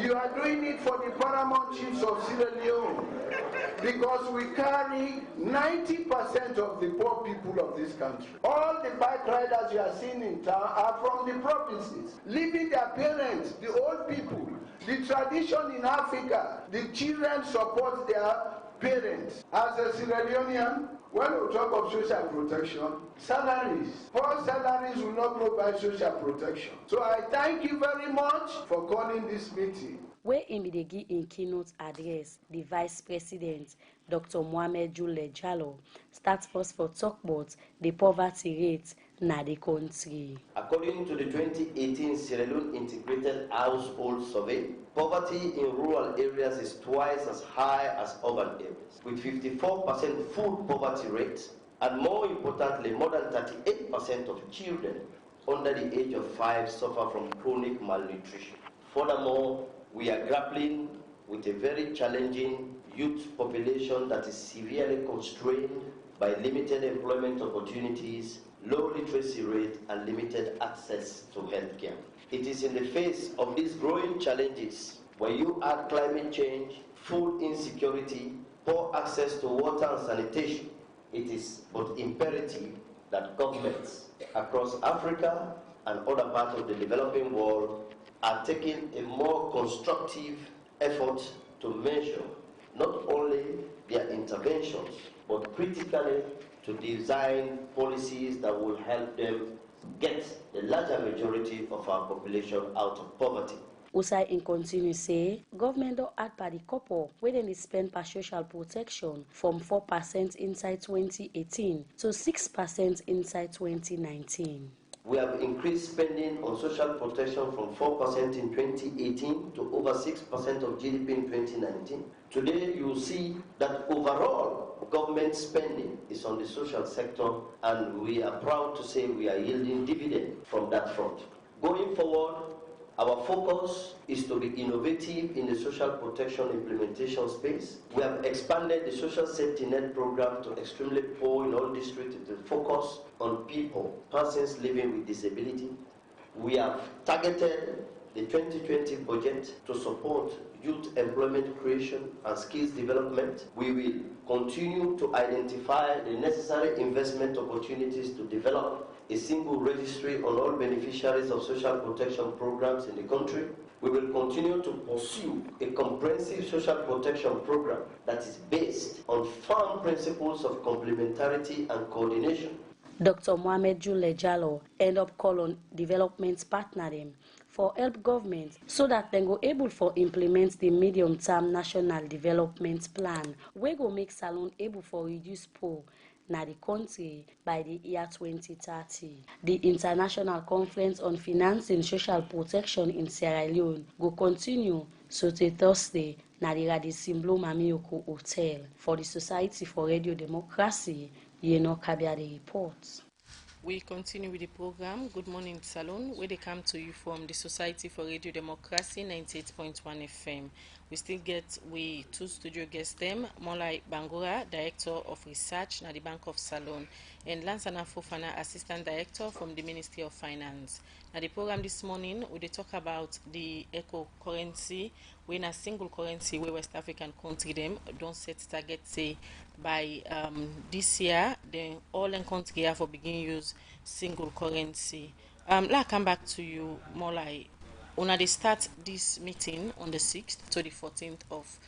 you are doing it for the Paramount Chiefs of Sierra Leone, because we carry 90% of the poor people of this country. All the bike riders you are seeing in town are from the provinces, leaving their parents, the old people. The tradition in Africa, the children support their parents. As a Sierra Leonean, when we talk of social protection, salaries, poor salaries will not provide social protection. So I thank you very much for calling this meeting. Where him dey give in keynote address, the Vice President, Dr. Mohamed Julde Jallo, start first for talk about the poverty rate na the country. According to the 2018 Sierra Leone Integrated Household Survey, poverty in rural areas is twice as high as urban areas, with 54% food poverty rate, and more importantly, more than 38% of children under the age of 5 suffer from chronic malnutrition. Furthermore, we are grappling with a very challenging youth population that is severely constrained by limited employment opportunities, low literacy rate, and limited access to healthcare. It is in the face of these growing challenges, where you add climate change, food insecurity, poor access to water and sanitation, it is but imperative that governments across Africa and other parts of the developing world are taking a more constructive effort to measure not only their interventions, but critically to design policies that will help them get the larger majority of our population out of poverty. Usai in continue say, government don't add by the couple where they spend per social protection from 4% inside 2018 to 6% inside 2019. We have increased spending on social protection from 4% in 2018 to over 6% of GDP in 2019. Today, you will see that overall government spending is on the social sector, and we are proud to say we are yielding dividend from that front. Going forward, our focus is to be innovative in the social protection implementation space. We have expanded the social safety net program to extremely poor in all districts to focus on people, persons living with disability. We have targeted the 2020 budget to support youth employment creation and skills development. We will continue to identify the necessary investment opportunities to develop a single registry on all beneficiaries of social protection programs in the country. We will continue to pursue a comprehensive social protection program that is based on firm principles of complementarity and coordination. Dr. Mohamed Jule Jallo end up call on development partner them for help government so that they go able for implement the medium-term national development plan we go make Salone able for reduce poor na the country by the year 2030. The International Conference on Financing Social Protection in Sierra Leone go continue so till Thursday na the Radisimblo Mamioko Hotel. For the Society for Radio Democracy, Yeno Kabiade reports. We continue with the program. Good morning, Salon, where they come to you from the Society for Radio Democracy 98.1 FM. We still get two studio guests them, Molai Bangura, Director of Research at the Bank of Salon, and Lansana Fofana, Assistant Director from the Ministry of Finance. Now the program this morning, we talk about the eco currency, when a single currency where West African country them don't set target say by this year, then all in country have for begin use single currency. Let come back to you, Molai. Una they start this meeting on the 6th to the 14th of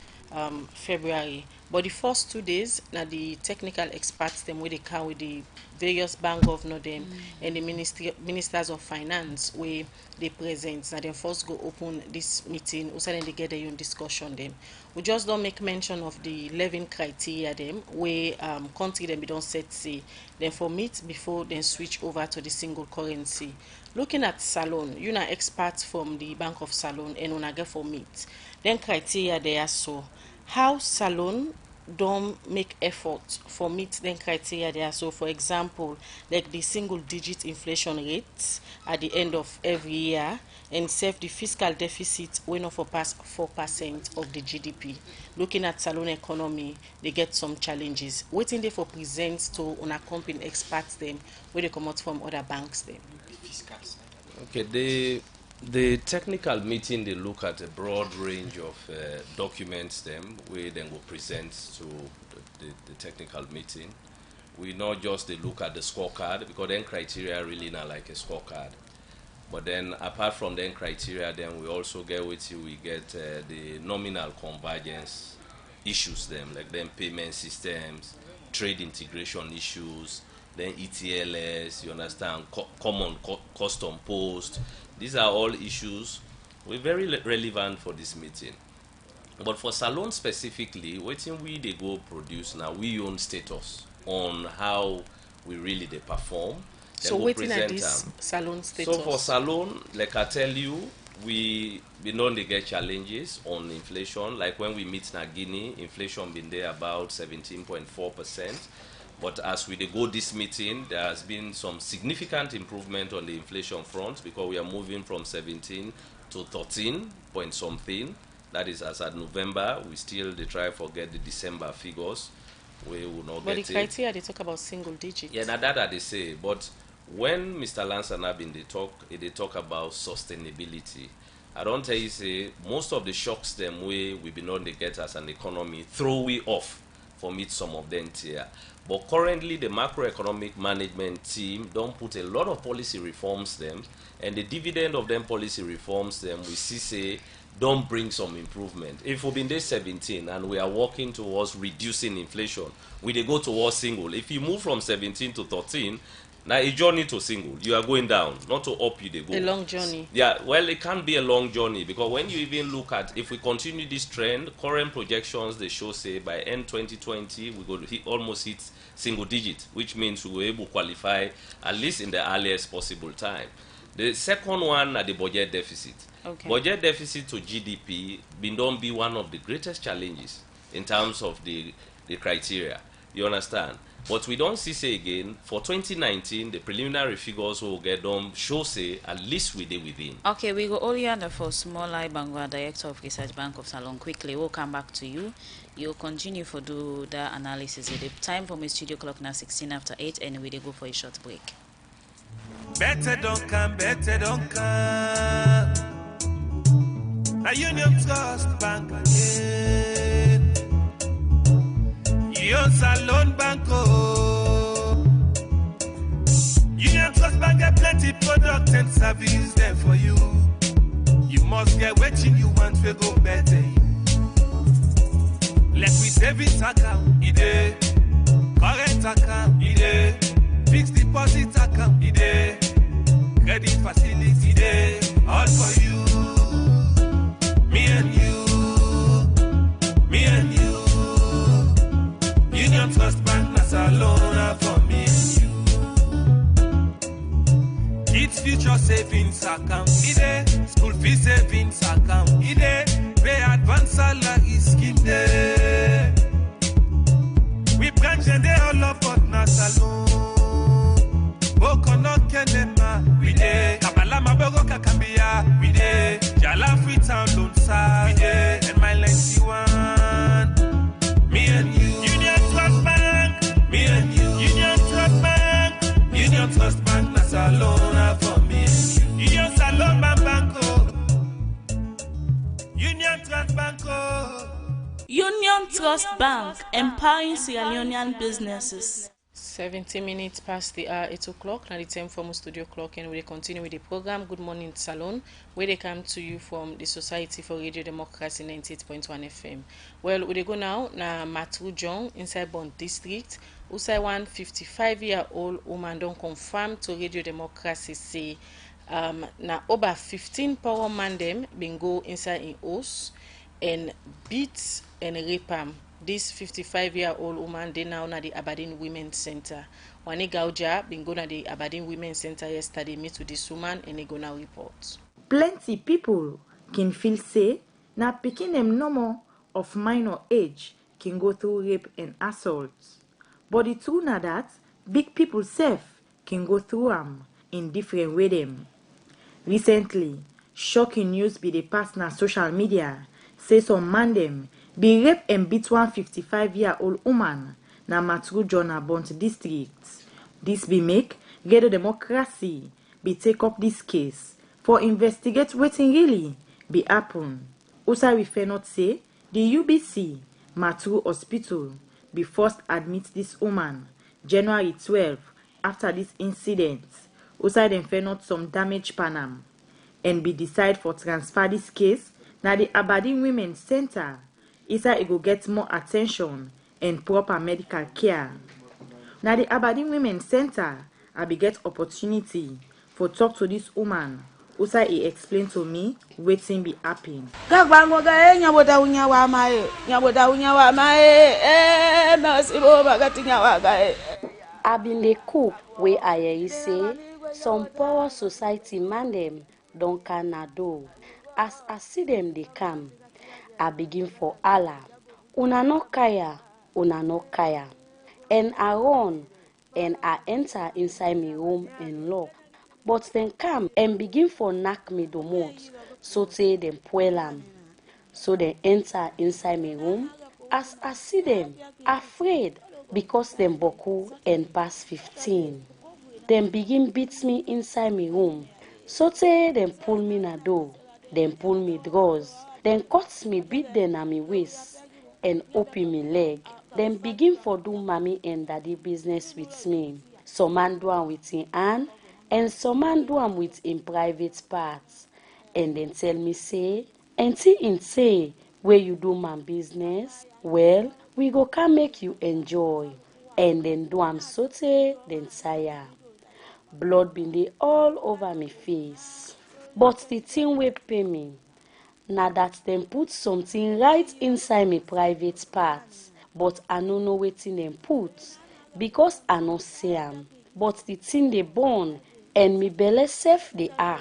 February. But the first 2 days, now the technical experts them where they come with the various bank governor them and the ministers of finance where they present. Now they first go open this meeting, also then they get their own discussion them. We just don't make mention of the 11 criteria them where country them be don't set say then for meet before then switch over to the single currency. Looking at Salon, you know experts from the Bank of Salon and when I get for meet. Then criteria there so how Salon don't make effort for meet then criteria there. So for example, like the single digit inflation rates at the end of every year and save the fiscal deficit when of past 4% of the GDP. Looking at Salon economy, they get some challenges. Waiting there for presents to unaccompanied experts them where they come out from other banks them. Okay, the technical meeting, they look at a broad range of documents them where then will present to the technical meeting. We not just they look at the scorecard because then criteria really not like a scorecard. But then apart from then criteria, then we also get with you, we get the nominal convergence issues them, like then payment systems, trade integration issues, then ETLS, you understand, common custom post. These are all issues we're very relevant for this meeting. But for Salon specifically, waiting we they go produce now, we own status on how we really they perform. So waiting at this Salon status. So for Salon, like I tell you, we know they get challenges on inflation. Like when we meet Guinea, inflation been there about 17.4%. But as we go this meeting, there has been some significant improvement on the inflation front because we are moving from 17 to 13 point something. That is as at November. We still they try forget the December figures. We will not but get the criteria they talk about single digits. Yeah, now that they say. But when Mr. Lansanab they talk about sustainability. I don't tell you say most of the shocks them way we been on the get as an economy throw we off for meet some of them here. But currently the macroeconomic management team don't put a lot of policy reforms them, and the dividend of them policy reforms them we see say don't bring some improvement. If we've been there 17 and we are working towards reducing inflation, we they go towards single. If you move from 17 to 13, now a journey to single, you are going down, not to up you they go. A long journey. Yeah, well, it can be a long journey because when you even look at, if we continue this trend, current projections, they show say by end 2020, we're going to almost hit single digit, which means we will able to qualify at least in the earliest possible time. The second one are the budget deficit. Okay. Budget deficit to GDP don't be one of the greatest challenges in terms of the criteria. You understand? But we don't see say again for 2019 the preliminary figures will get done show say at least we did within. Okay, we go Olianda for Small I Bangwa, Director of Research Bank of Salon. Quickly, we'll come back to you. You'll continue for do the analysis. The time for my studio clock now 16 after 8, and we go for a short break. Better don't come. A Union Trust Bank again. Your Salon Banco. Union Trust Bank get plenty product and service there for you. You must get what you want to go better. Let me savings account, ide. Current account, ide. Fixed deposit account, ide. Credit facility, ide. All for you. Me and you. Me and you. Union Trust Bank, that's a loan for me and you. Kids future savings account, ide. School fee savings account, ide. Pay advance salary scheme, ide. We branch and they all up but not alone. Bokono kenema, we de. Kabala mabogo kakambia, we de. Jala free town loan sa, we de. And my 91, me and you. Union Trust Bank, me and you. Union Trust Bank, Union Trust Bank, na salona for me and you. Union Salon Banco, Union Trust Banco. Union Trust Bank, empowering Sierra Leonean businesses. 70 minutes past the hour, 8 o'clock. Now the time for my studio clock, and we continue with the program Good Morning Salon, where they come to you from the Society for Radio Democracy 98.1 FM. Well, we go now na Matru John inside Bond District. Usai one 55-year-old woman don't confirm to Radio Democracy say na over 15 power man them been go inside in house and beat and rape am. This 55-year-old woman, they now na the Aberdeen Women's Center. Wani Gauja been go na the Aberdeen Women's Center yesterday, meet with this woman and they go now report. Plenty people can feel say na picking them normal of minor age can go through rape and assault. But the truth na that big people self can go through them in different way them. Recently, shocking news be the pass na social media say some man them be rape and beat one 55-year-old woman na Matru John Bont District. This be make Radio Democracy be take up this case for investigate wetin really be happen. Also we fair not say the UBC Matru Hospital be first admit this woman January 12 after this incident. Also them fair not some damage panam and be decide for transfer this case na the Aberdeen Women's Center. Isa it go get more attention and proper medical care. Now the Aberdeen Women's Center, I be get opportunity for talk to this woman. Usa he explain to me wetin be happen. I been the cook where I say some power society man them don't canado. As I see them they come. I begin for Allah. Una no kaya. And I run and I enter inside my room and lock. But then come and begin for knock me domot. So say them puelam. So they enter inside my room. As I see them, afraid because them boku and past 15. Them begin beats me inside my room. So say them pull me na door. Them pull me drawers. Then cuts me, beat them on me waist and open me leg. Then begin for do mommy and daddy business with me. Some man do am with him hand and some man do am with him private parts. And then tell me say, And see in say where you do man business, well, we go can make you enjoy. And then do am sote, then tire. Blood been dey all over me face. But the thing wey pay me, na that dem put something right inside me private part. But I no know wetin dem put because I no see am. But the thing dey burn and me belle sef dey hard.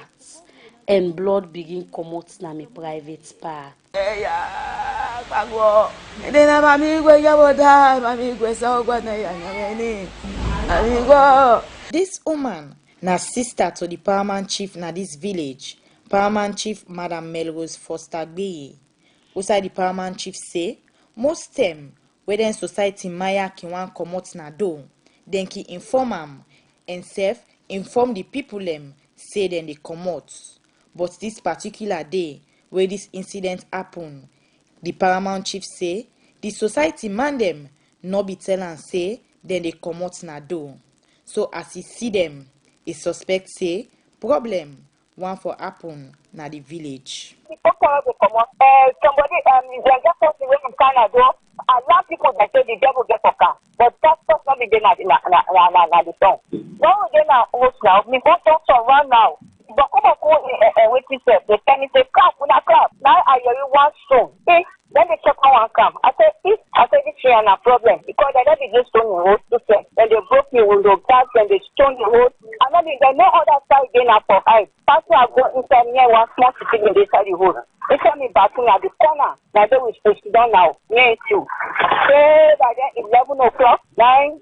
And blood begin comot na me private part. This woman na sister to the paramount chief na this village, paramount chief Madam Melrose Foster Gbeye. Outside the paramount chief say, most time wey den society maya ki wan comot na do, den ki inform am and sef inform the people dem say den dey comot. But this particular day wey this incident happen, the paramount chief say the society man dem no be tell am say den dey comot na do. So as he see them, he suspect say problem wan for happen na the village. Somebody they just something wey in Canada allow people that say the devil get for car, but that's not be there na the song. When we dey na host now, me go talk some run now. But come on, wetin say they tell me say clap, una clap. Now I hear you one stone. See, then they check one come. I say this here na problem because they don't be just stone the host system. Then they broke the window glass, then they stone the host. And then they no other side dey na for eye. Pastor I go inside near one small city in the side the host. They tell me bathroom at the corner. Now they will sit down now near you. So by then 11 o'clock, 9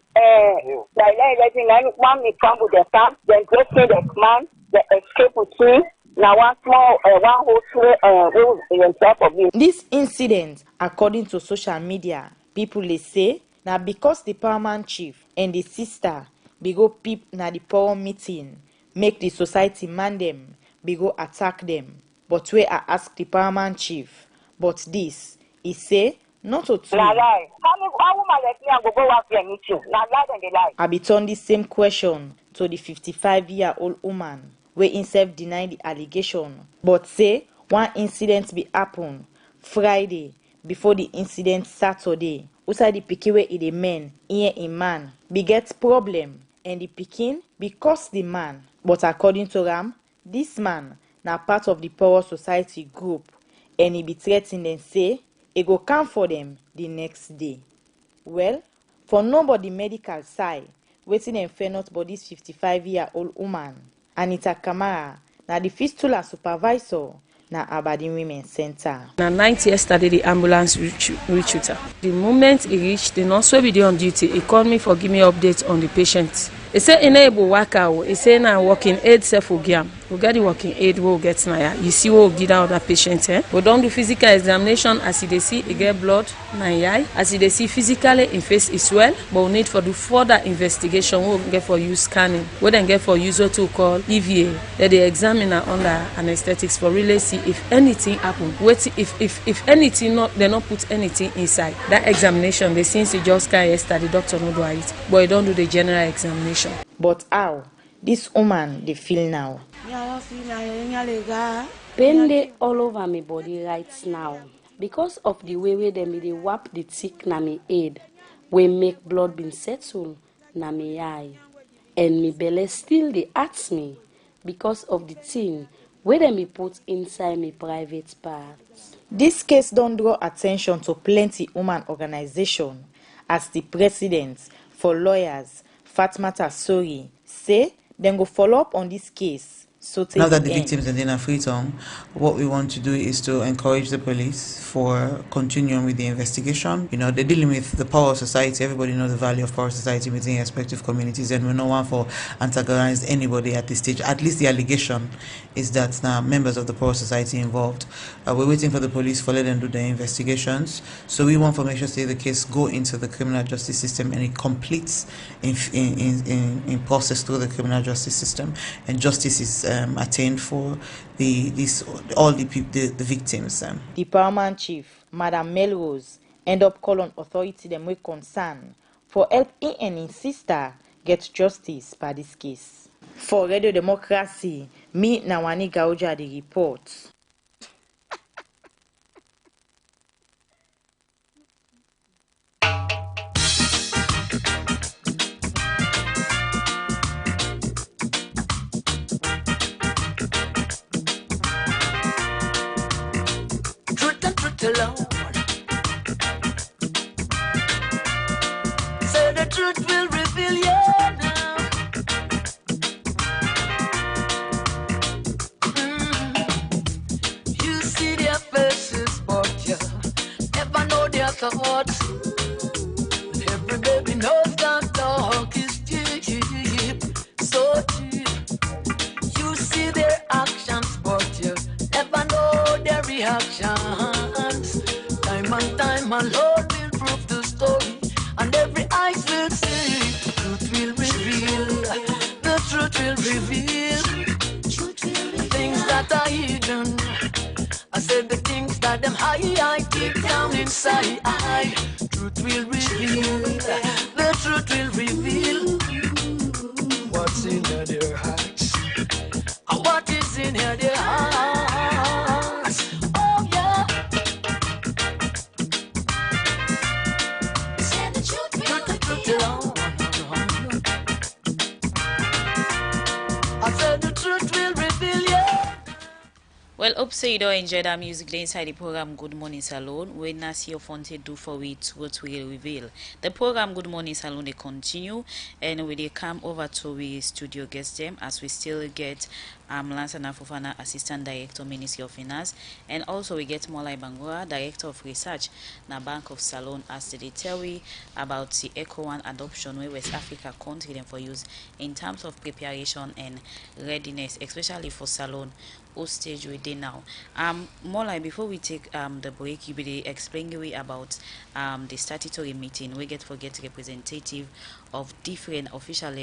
one me come with the stamp, then break in the man, the escape with me. Now one small one whole in top of you. This incident, according to social media, people they say now because the paramount chief and the sister be go peep na the power meeting, make the society man them be go attack them. But where I ask the paramount chief, but this he say not to true. Na lie. How woman like me I go work for meeting? Na lie and they lie. I be turn the same question to the 55-year-old woman wey himself deny the allegation, but say one incident be happen Friday before the incident Saturday. Outside the pikin wey the men here in man be get problem and the pikin because the man. But according to Ram, this man na part of the poor society group and he be threatening and say he go come for them the next day. Well, for nobody medical side, waiting and fair not but this 55-year-old woman, Anita Kamara, na the fistula supervisor na Aberdeen Women Center. Na 9th yesterday the ambulance reach her. The moment he reached, the nurse wey be dey on duty, he called me for give me update on the patient. He say he no able work out. He say na working aid self will give am. We get the working aid we will get now. You see we will give that other patient. We don't do physical examination as they see he get blood na eye. As they see physically in face is well, but we need for do further investigation. We will get for use scanning. We then get for user to call EVA. They examine her under anesthetics for really see if anything happen. Wait if anything not they not put anything inside. That examination they since you just carry yesterday the doctor no do it, but he don't do the general examination. But how this woman they feel now? Pain dey all over me body right now because of the way dem dey wap the tick na me head, wey make blood bin settle na me eye, and me belle still dey ask me because of the thing wey dem be put inside me private parts. This case don't draw attention to plenty woman organization as the president for lawyers Fatmata Sori say then go follow up on this case. So now that the victims are in freedom, what we want to do is to encourage the police for continuing with the investigation. You know, they're dealing with the power of society. Everybody knows the value of power society within respective communities, and we no one for antagonize anybody at this stage. At least the allegation is that now members of the power society involved. We're waiting for the police for let them do their investigations. So we want to make sure that the case go into the criminal justice system and it completes in process through the criminal justice system, and justice is attained for all the victims. The paramount chief, Madam Melrose, end up calling authority them with concern for help him and his sister get justice by this case. For Radio Democracy, me Nawani Gauja the report. truth alone. Say the truth will reveal you now. You see their faces, but you never know their thoughts. Every baby knows that talk is deep, so deep. You see their actions, but you never know their reactions. Time and time alone will prove the story, and every eyes will see. Truth will reveal, the truth will reveal things that are hidden. I said the things that them hide deep down inside. Truth will reveal, the truth will reveal what's in their hearts. And what is in their hearts. Oh yeah. Say the truth alone. I said the truth will reveal you. Well, hope so you don't enjoy that music inside the program Good Morning Salon. When Nasi Fonte do for it, what will reveal. The program Good Morning Salon they continue, and we they come over to we studio guest them as we still get Lansana Fofana, Assistant Director, Ministry of Finance, and also we get Molai Bangura, Director of Research, na Bank of Salon, as they tell we about the Eco One adoption where West Africa country them for use in terms of preparation and readiness, especially for Salon. Stage we did now. More like before we take the break, you be explain you about the statutory meeting. We get representative of different official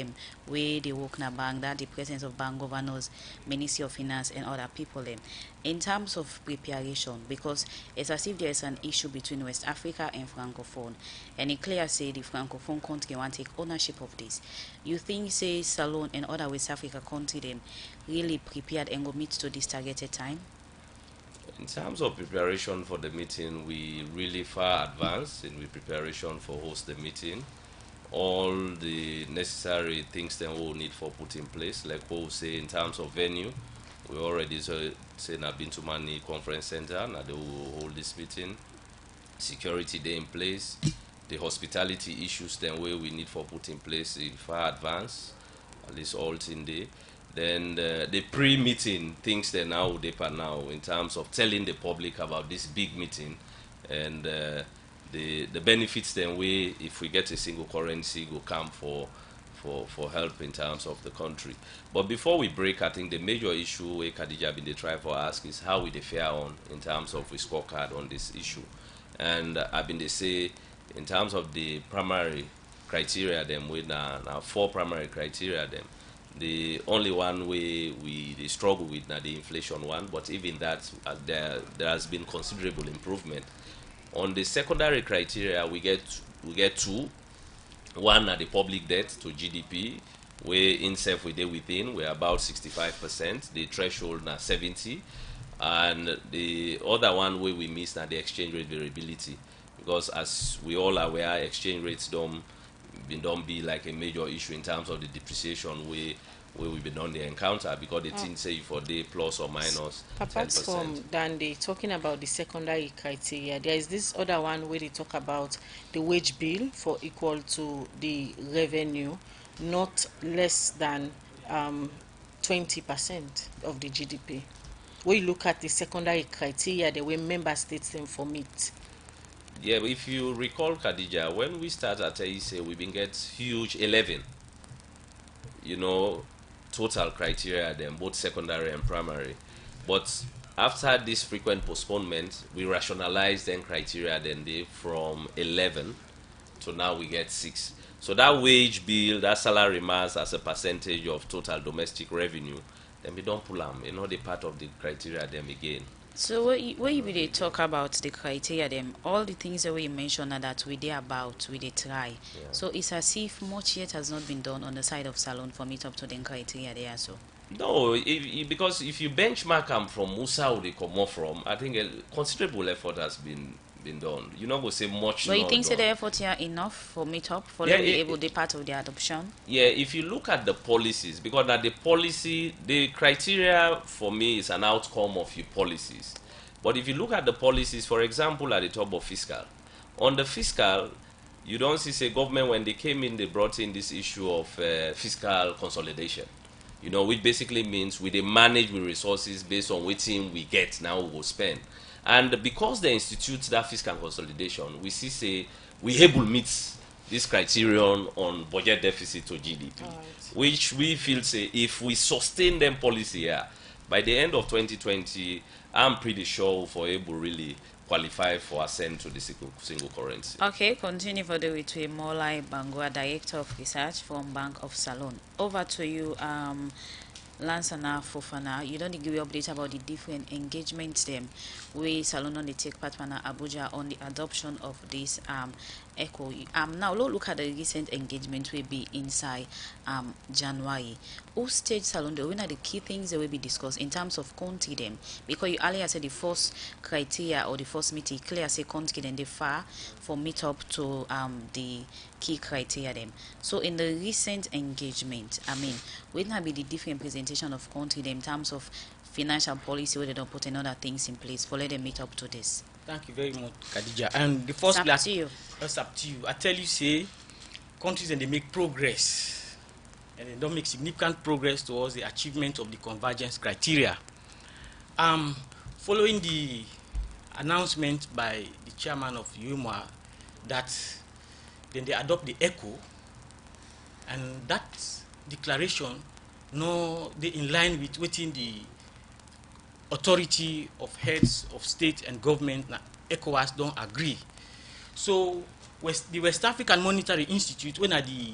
where they work na bank, that the presence of bank governors, Ministry of Finance and other people in terms of preparation, because it's as if there is an issue between West Africa and Francophone, and it clear say the Francophone country want to take ownership of this. You think say Salon and other West Africa country them really prepared and go meet to this targeted time? In terms of preparation for the meeting, we really far advanced in the preparation for host the meeting. All the necessary things that we'll need for put in place, like what we say in terms of venue, we already say na Bintu Mani Conference Center, now they will hold this meeting. Security day in place, the hospitality issues then where we need for put in place in far advance, at least all in there. Then the pre-meeting things that now they are now in terms of telling the public about this big meeting and the benefits then we, if we get a single currency, go come for help in terms of the country. But before we break, I think the major issue where Khadija been they try for ask is how we they fare on in terms of we scorecard on this issue. And I've been they say in terms of the primary criteria them with now 4 primary criteria them. The only one way we struggle with now the inflation one, but even that there has been considerable improvement. On the secondary criteria, we get 2. One at the public debt to GDP, where INSAI we there within, we're about 65%. The threshold now 70, and the other one where we miss now the exchange rate variability, because as we all are aware, exchange rates don't be like a major issue in terms of the depreciation where we've been on the encounter, because the thing say for the plus or minus Apart 10%. from Dandy talking about the secondary criteria, there is this other one where they talk about the wage bill for equal to the revenue, not less than 20% of the GDP. When you look at the secondary criteria, the way member states them for meet. Yeah, but if you recall, Khadija, when we started at AISA, we been get huge 11, total criteria then, both secondary and primary. But after this frequent postponement, we rationalized then criteria then they from 11 to now we get 6. So that wage bill, that salary mass as a percentage of total domestic revenue, then we don't pull them, the part of the criteria them again. So when you really talk about the criteria, them all the things that we mentioned are that we did about, we did try. Yeah. So it's as if much yet has not been done on the side of Salon for meet up to the criteria there. So no, because if you benchmark them from Musa or they come off from, I think a considerable effort has been done. You're not going to say much. But you think the effort here enough for meet up for them to be able to be part of the adoption? Yeah, if you look at the policies, because that the policy, the criteria for me is an outcome of your policies. But if you look at the policies, for example, at the top of fiscal, on the fiscal, you don't see, say, government, when they came in, they brought in this issue of fiscal consolidation, you know, which basically means we they manage with resources based on what we get, now we will spend. And because they institute that fiscal consolidation, we see, say, we able meet this criterion on budget deficit to GDP, which we feel, say, if we sustain them policy here, by the end of 2020, I'm pretty sure for able really qualify for ascent to the single currency. Okay, continue for the with Molai Bangua, Director of Research from Bank of Salon. Over to you, Lansana Fofana. You don't give you update about the different engagements them we Salon on the take part partner Abuja on the adoption of this ECHO. Now look at the recent engagement will be inside January. Who stage Salon the one of the key things that will be discussed in terms of country them, because you earlier said the first criteria or the first meeting clear say country then they far for meet up to the key criteria them. So in the recent engagement, I mean, will not be the different presentation of country them in terms of financial policy where they don't put in other things in place for let them meet up to this. Thank you very much, Khadija. And the first it's up to you. It's up to you. I tell you, say, countries and they make progress, and they don't make significant progress towards the achievement of the convergence criteria. Following the announcement by the chairman of UMA that then they adopt the ECHO, and that declaration, no, they in line with within the authority of heads of state and government, ECOWAS don't agree. So the West African Monetary Institute, when the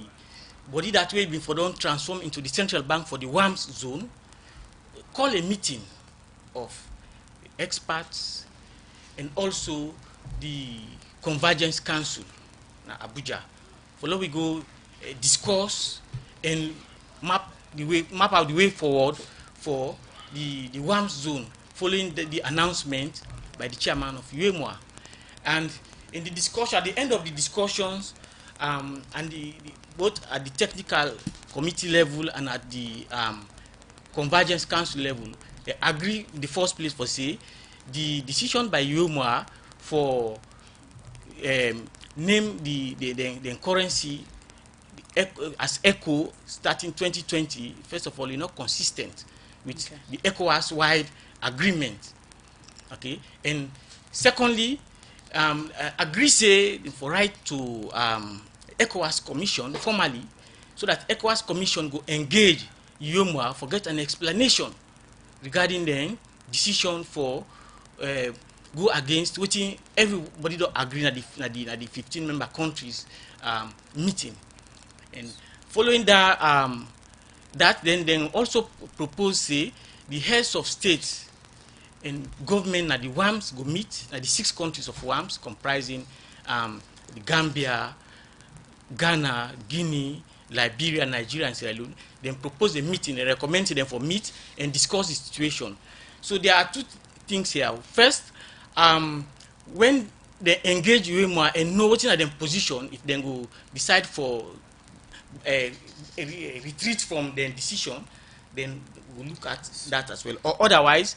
body that way before don't transform into the central bank for the WAMS zone, call a meeting of experts and also the Convergence Council, Abuja. Follow we go discuss and map out the way forward for the WAMS zone, following the announcement by the chairman of UEMOA. And in the discussion, at the end of the discussions, and both at the technical committee level and at the Convergence Council level, they agree in the first place for say the decision by UEMOA for name the currency as ECHO starting 2020, first of all, not consistent with the ECOWAS-wide agreement. Okay, and secondly, agree say for right to ECOWAS Commission formally, so that ECOWAS Commission go engage UEMOA for get an explanation regarding the decision for go against which everybody don't agree at the 15 member countries meeting. And following that, then also propose say the heads of states and government at the WAMS go meet at the 6 countries of WAMS comprising the Gambia, Ghana, Guinea, Liberia, Nigeria, and Sierra Leone. Then propose a meeting and recommend to them for meet and discuss the situation. So there are 2 things here. First, when they engage UEMOA and know what's in their position, if they go decide for a retreat from their decision, then we'll look at that as well. Or otherwise,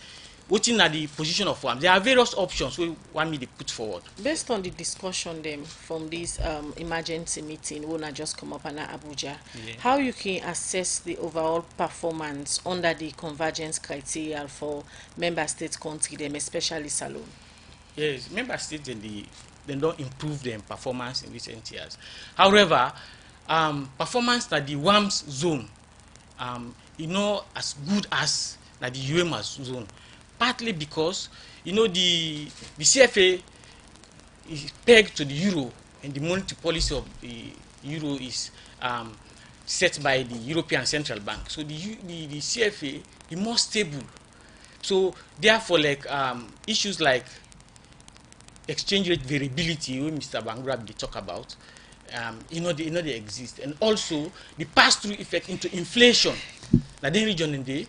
what's in the position of WAMS. There are various options we want me to put forward. Based on the discussion then from this emergency meeting, when I just come up in Abuja, how you can assess the overall performance under the convergence criteria for member states country them, especially Salon? Yes, member states they don't improve their performance in recent years. However, performance at the WAMS zone, as good as the UEMA zone, partly because the CFA is pegged to the euro, and the monetary policy of the euro is set by the European Central Bank. So the CFA is more stable. So therefore, like issues like exchange rate variability, which Mr. Bangrab they talk about, they exist, and also the pass-through effect into inflation. Now, the region in the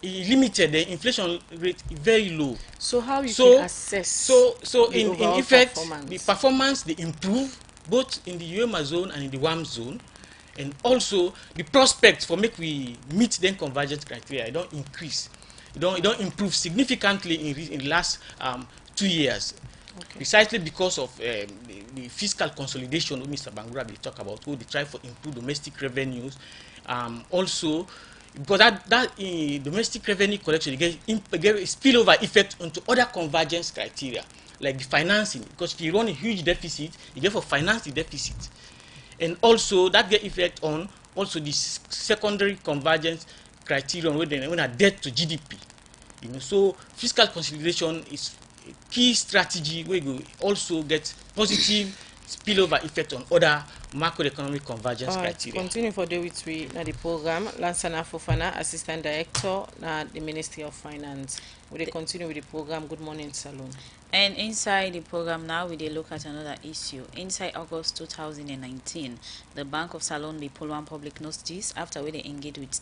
limited, the inflation rate is very low. So how you can assess? So in effect, the performance they improve both in the UEMA zone and in the WAMS zone, and also the prospects for make we meet then convergence criteria don't increase. don't improve significantly in the last 2 years. Precisely because of the fiscal consolidation that Mr. Bangura they talk about, who they try to improve domestic revenues. Also, because that domestic revenue collection get spillover effect onto other convergence criteria, like the financing. Because if you run a huge deficit, you get for finance the deficit, and also that get effect on also the secondary convergence criterion when a debt to GDP. So fiscal consolidation is a key strategy where you also get positive spillover effect on other macroeconomic convergence criteria. Continue for the with we na the program. Lansana Fofana, Assistant Director na the Ministry of Finance. We continue with the program. Good morning, Salon. And inside the program now, we will look at another issue. Inside August 2019, the Bank of Salon be pull one public notice after we they engage with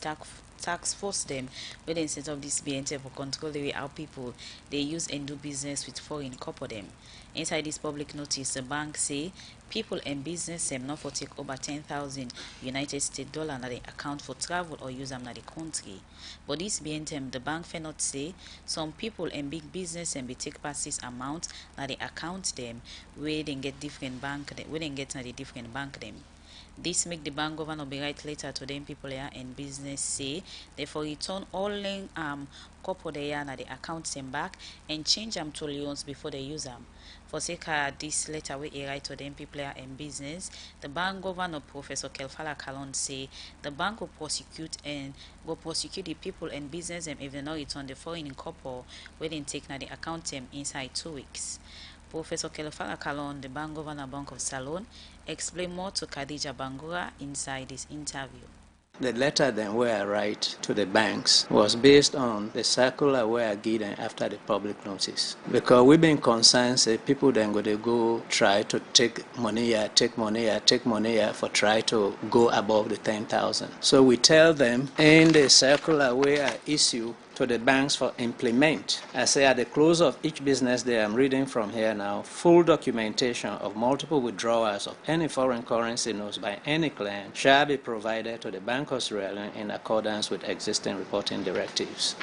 tax force them, where they set up this BNT for control the way our people they use and do business with foreign corporate them. Inside this public notice, the bank say people and business them not for take over 10,000 United States dollar na they account for travel or use them na the country. But this BNT, the bank fair not say some people and big business and be take past this amount na they account them where they get different bank where they get na the different bank them. This make the bank governor be write later to them people here and business say therefore return all corporate there na the accounts them back and change them to loans before they use them. For sake this letter we write to them people here and business, the bank governor Professor Kelfala Kalon say the bank will prosecute the people and business them if they not return the foreign corporate where they take na the account them inside 2 weeks. Professor Kelfala Kalon, the bank governor Bank of Salon, explain more to Khadija Bangura inside this interview. The letter then where I write to the banks was based on the circular where I given after the public notice. Because we've been concerned, say people then go try to take money here for try to go above the 10,000. So we tell them in the circular where I issue to the banks for implement. I say at the close of each business day, I'm reading from here now, full documentation of multiple withdrawals of any foreign currency notes by any client shall be provided to the Bank of Sierra Leone in accordance with existing reporting directives.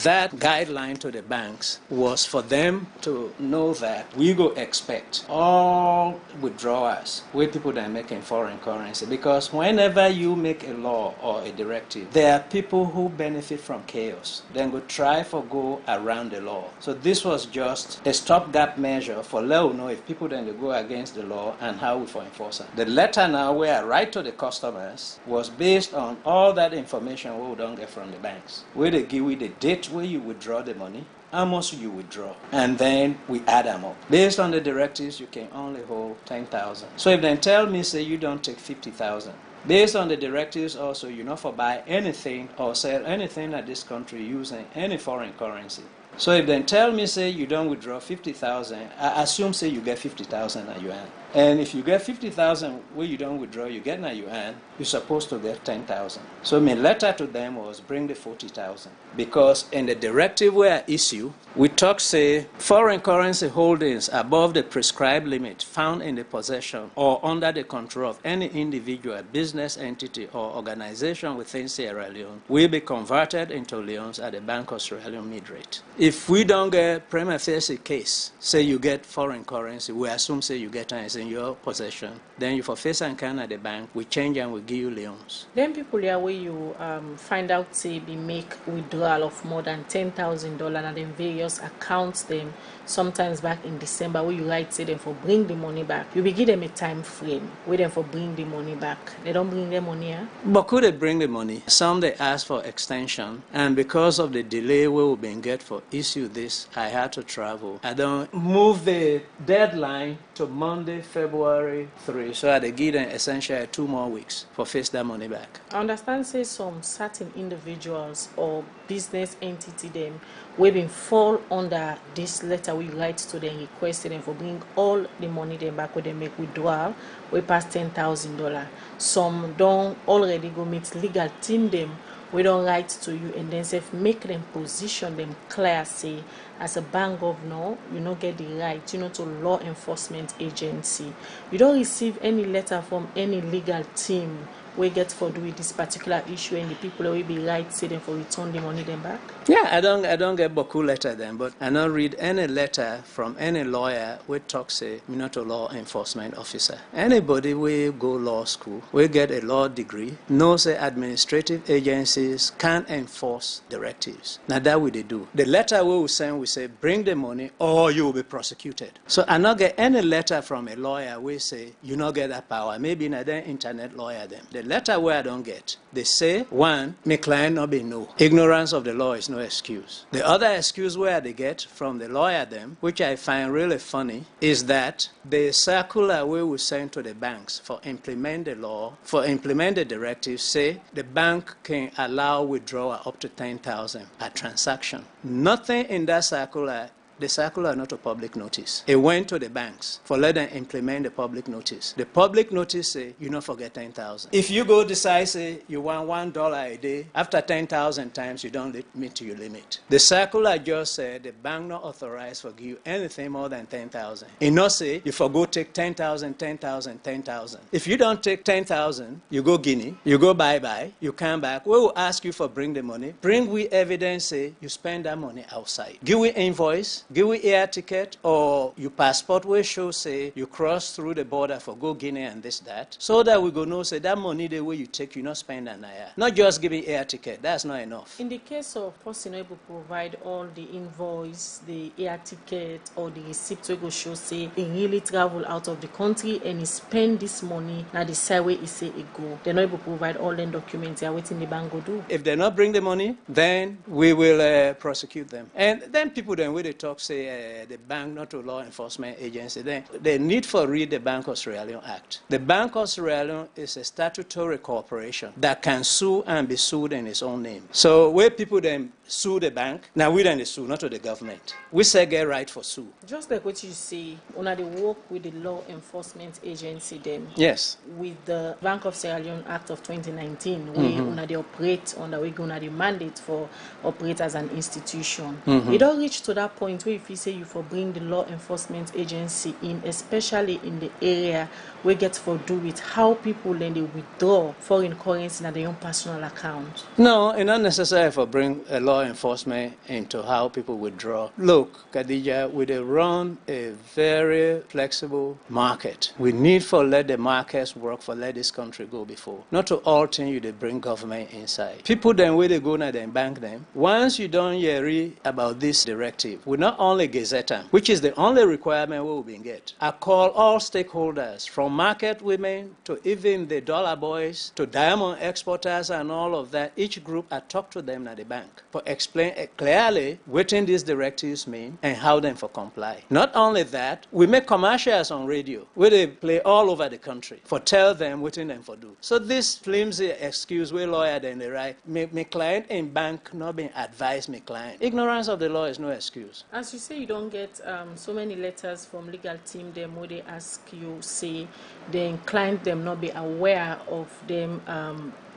That guideline to the banks was for them to know that we go expect all withdrawals where people that are making foreign currency, because whenever you make a law or a directive, there are people who benefit from chaos. Then go try for go around the law. So this was just a stopgap measure for let us know if people then go against the law and how we for enforce it. The letter now where I write to the customers was based on all that information we don't get from the banks. Where they give you the date where you withdraw the money, how much you withdraw, and then we add them up. Based on the directives, you can only hold 10,000. So if they tell me, say you don't take 50,000, based on the directives also, you not for buy anything or sell anything at this country using any foreign currency. So if they tell me, say you don't withdraw 50,000, I assume say you get 50,000 at yuan. And if you get 50,000 where you don't withdraw, you get na yuan, you're supposed to get 10,000. So my letter to them was bring the 40,000. Because in the directive where I issue, we talk say foreign currency holdings above the prescribed limit found in the possession or under the control of any individual, business entity or organization within Sierra Leone will be converted into leones at the Bank of Sierra Leone mid-rate. If we don't get prima facie case, say you get foreign currency, we assume say you get it in your possession, then you for face and can at the bank, we change and we give you loans. Then people here where you find out say be make withdrawal of more than $10,000 and then various accounts them sometimes back in December where you write say them for bring the money back. You be give them a time frame where them for bring the money back. They don't bring their money here. But could they bring the money? Some they ask for extension, and because of the delay we will be get for issue this, I had to travel. I don't move the deadline to Monday, February 3. So I had to give them essentially 2 more weeks for face that money back. I understand say some certain individuals or business entity them we been fall under this letter we write to them requesting them for bring all the money them back when they make withdrawal we pass $10,000. Some don't already go meet legal team them. We don't write to you and then say make them position them clear, say as a bank governor, you don't get the right, to law enforcement agency. You don't receive any letter from any legal team we get for do with this particular issue and the people will be right say them for return the money them back? Yeah, I don't get Boku letter then, but I don't read any letter from any lawyer we talk say me not a law enforcement officer. Anybody we go law school, we get a law degree, knows say administrative agencies can enforce directives. Now that we they do. The letter we will send we say bring the money or you will be prosecuted. So I not get any letter from a lawyer we say you not get that power. Maybe not the internet lawyer them. The letter where I don't get, they say one, my client not be no. Ignorance of the law is no excuse. The other excuse where they get from the lawyer them, which I find really funny, is that the circular we will send to the banks for implement the law, for implement the directive, say the bank can allow withdrawal up to 10,000 per transaction. Nothing in that circular. The circular not a public notice. It went to the banks for let them implement the public notice. The public notice say you not forget 10,000. If you go decide say you want $1 a day, after 10,000 times you don't meet your limit. The circular just said the bank not authorized for give you anything more than 10,000. It not say you forgo take 10,000, 10,000, 10,000. If you don't take 10,000, you go Guinea, you go bye-bye, you come back. We will ask you for bring the money. Bring we evidence say you spend that money outside. Give we invoice. Give we air ticket or your passport will show say you cross through the border for go Guinea and this that, so that we go know say that money the way you take you not spend an naira. Not just giving air ticket, that's not enough. In the case of person able to provide all the invoice, the air ticket or the receipt to go show say he really travel out of the country and he spend this money now the side way he say it go. They're not able to provide all the documents they are waiting the bank go do. If they not bring the money, then we will prosecute them. And then people then when they talk say the bank not a law enforcement agency, then they need for read the Bank of Sierra Leone Act. The Bank of Sierra Leone is a statutory corporation that can sue and be sued in its own name. So where people then sue the bank, now we then sue, not to the government. We say get right for sue. Just like what you say, when they work with the law enforcement agency them. Yes. With the Bank of Sierra Leone Act of 2019, where they operate under we gonna the mandate for operate as an institution. It don't reach to that point where if you say you for bring the law enforcement agency in, especially in the area we get for do with how people then they withdraw foreign currency in their own personal account. No, it's not necessary for bring a law enforcement into how people withdraw. Look, Khadija, we run a very flexible market. We need for let the markets work for let this country go before. Not to all things you they bring government inside. People then where they go now then bank them. Once you don't hear about this directive, we not only gazette them, which is the only requirement we will be get. I call all stakeholders from market women to even the dollar boys to diamond exporters and all of that. Each group I talk to them at the bank for explain clearly what these directives mean and how them for comply. Not only that, we make commercials on radio where they play all over the country for tell them what them for do. So this flimsy excuse we lawyer then they write, my client in bank not being advised my client. Ignorance of the law is no excuse. As you say, you don't get so many letters from legal team them where they ask you say the client them not be aware of them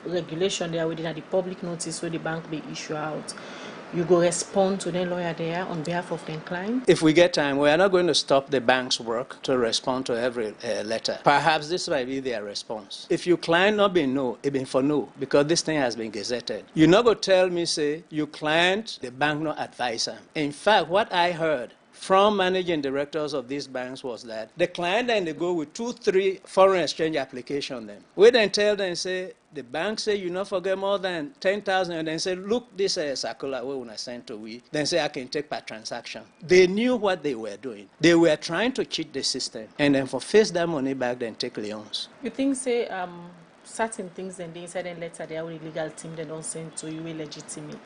regulation they are within the public notice where the bank be issue out. You go respond to the lawyer there on behalf of the client? If we get time, we are not going to stop the bank's work to respond to every letter. Perhaps this might be their response. If your client not been no, it been for no, because this thing has been gazetted. You not go tell me, say, your client, the bank not advise him. In fact, what I heard from managing directors of these banks was that the client then they go with 2-3 foreign exchange application them. We then tell them, say, the bank say you not forget more than 10,000 and then say, look, this circular we want to send to we. Then say I can take per transaction. They knew what they were doing. They were trying to cheat the system and then for face that money back then take loans. You think say certain things then they inside and letter they are with legal team they don't send to you illegitimate?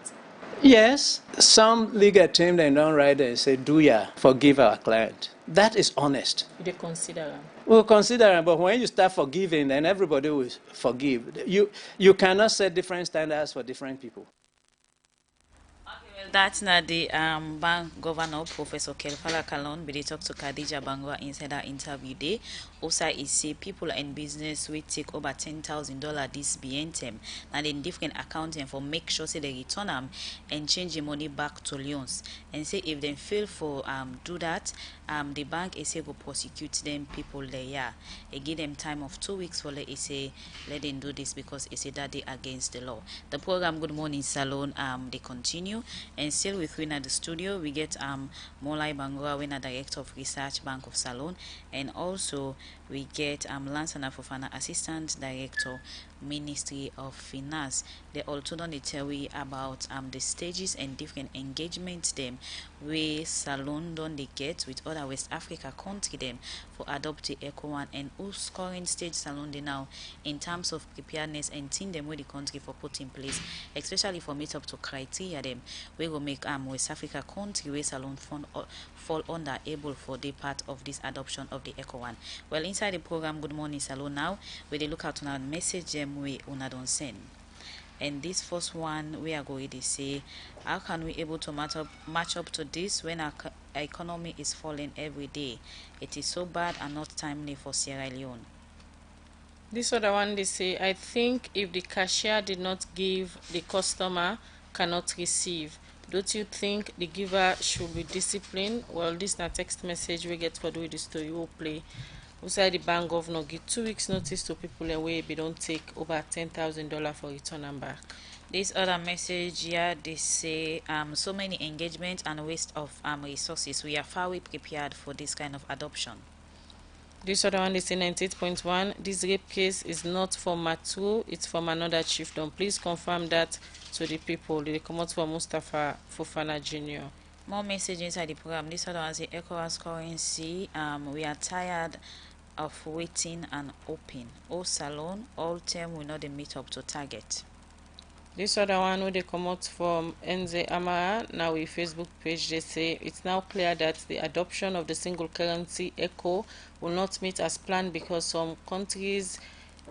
Yes, some legal team they don't write and say, do ya forgive our client. That is honest. You consider them. We'll consider them, but when you start forgiving, then everybody will forgive. You cannot set different standards for different people. Okay, That's not the bank governor, Professor Kelfala Kalon, but they talk to Khadija Bangwa inside that interview day. Also, is say people and business will take over $10,000 this BNTM and in different accounting for make sure say they return them and change the money back to loans. And say if they fail for do that, the bank is able to prosecute them people there. Yeah, it give them time of 2 weeks for let them do this because it's a that they against the law. The program Good Morning Salon they continue. And still with Win at the studio, we get Molai Bangura, Winner Director of Research Bank of Salon, and also we get Lansana Fofana, Assistant Director, Ministry of Finance. They also don't tell we about the stages and different engagements them we Salon don't they get with other West Africa country them for adopt the ECO1 and whose current stage Salon they now in terms of preparedness and team them with the country for put in place, especially for meet up to criteria them we will make West Africa country where Salon fund fall under able for the part of this adoption of the ECO1. Well, inside the program Good Morning Salon now, we they look out on our message we una don't send. And this first one we are going to say, how can we able to match up to this when our economy is falling every day? It is so bad and not timely for Sierra Leone. This other one they say, I think if the cashier did not give, the customer cannot receive. Don't you think the giver should be disciplined? Well, this na text message we get for doing the story we'll play. Outside the bank governor give 2 weeks notice to people away they don't take over $10,000 for return and back. This other message here they say so many engagement and waste of resources. We are far way prepared for this kind of adoption. This other one is in 98.1. This rape case is not from Matu, it's from another chiefdom. Please confirm that to the people. They come out from Mustafa Fofana Jr. More message inside the program. This other one is the ECOWAS currency. We are tired of waiting and hoping. All salon, all term will not meet up to target. This other one where they come out from NZ Amara, now with Facebook page, they say it's now clear that the adoption of the single currency ECO will not meet as planned because some countries'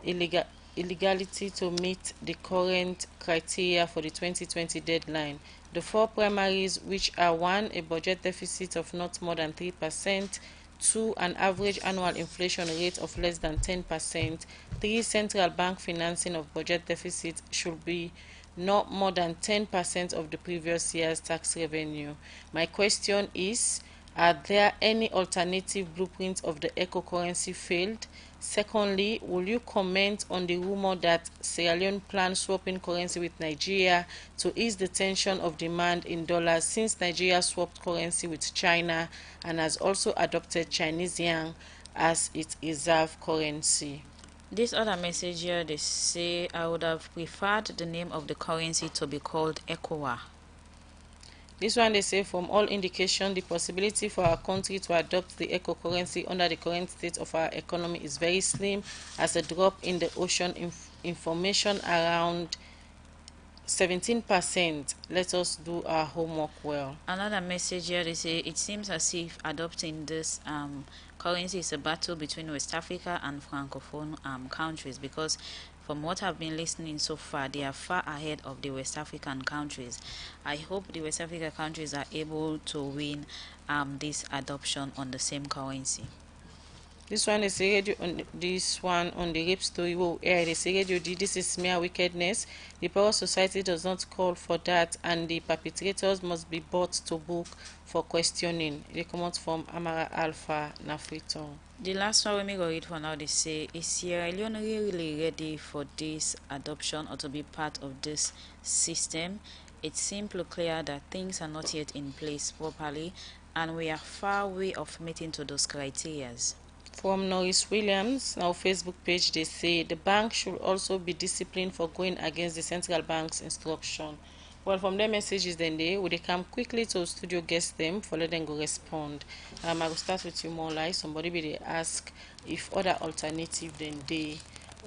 illegality to meet the current criteria for the 2020 deadline. The four primaries, which are 1. A budget deficit of not more than 3%, 2. An average annual inflation rate of less than 10%, 3. Central bank financing of budget deficit should be not more than 10% of the previous year's tax revenue. My question is, are there any alternative blueprints of the eco currency failed? Secondly, will you comment on the rumor that Sierra Leone plans swapping currency with Nigeria to ease the tension of demand in dollars since Nigeria swapped currency with China and has also adopted Chinese yuan as its reserve currency? This other message here, they say I would have preferred the name of the currency to be called ECOWA. This one they say from all indication the possibility for our country to adopt the eco currency under the current state of our economy is very slim as a drop in the ocean information around 17%. Let us do our homework well. Another message here they say it seems as if adopting this currency is a battle between West Africa and Francophone countries because from what I've been listening so far, they are far ahead of the West African countries. I hope the West African countries are able to win this adoption on the same currency. This one is radio on this one on the rape story. Well, yeah, they say radio. This is mere wickedness. The power society does not call for that, and the perpetrators must be brought to book for questioning. They come out from Amara Alpha Nafriton. The last one we go read for now, they say, is Sierra Leone really ready for this adoption or to be part of this system? It's simply clear that things are not yet in place properly and we are far away of meeting to those criteria. From Norris Williams, now Facebook page, they say the bank should also be disciplined for going against the central bank's instruction. Well, from their messages then they come quickly to studio guest them for let them go respond. I will start with you more like somebody be they ask if other alternative than they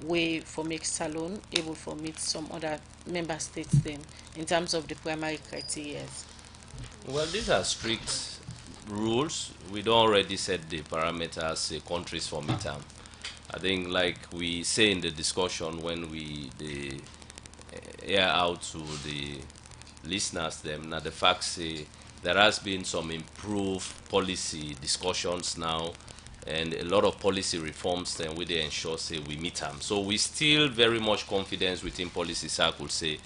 way for make Salon able for meet some other member states then in terms of the primary criteria. Well, these are strict rules. We don't already set the parameters countries for midterm. I think like we say in the discussion when we air out to the listeners them. Now the fact say there has been some improved policy discussions now, and a lot of policy reforms then we they ensure say we meet them. So we still very much confidence within policy circles say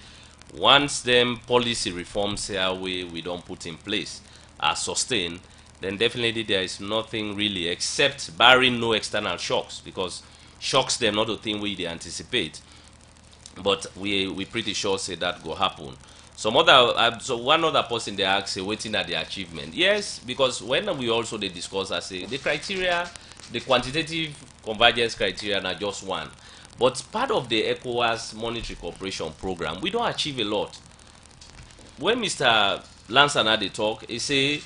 once them policy reforms here we don't put in place are sustained, then definitely there is nothing really except barring no external shocks, because shocks them not the thing we they anticipate, but we pretty sure say that go happen. Some other so one other person they ask say waiting at the achievement. Yes, because when we also they discuss I say the criteria, the quantitative convergence criteria are just one, but part of the ECOWAS monetary cooperation program we don't achieve a lot. When Mr. Lansana they talk, he say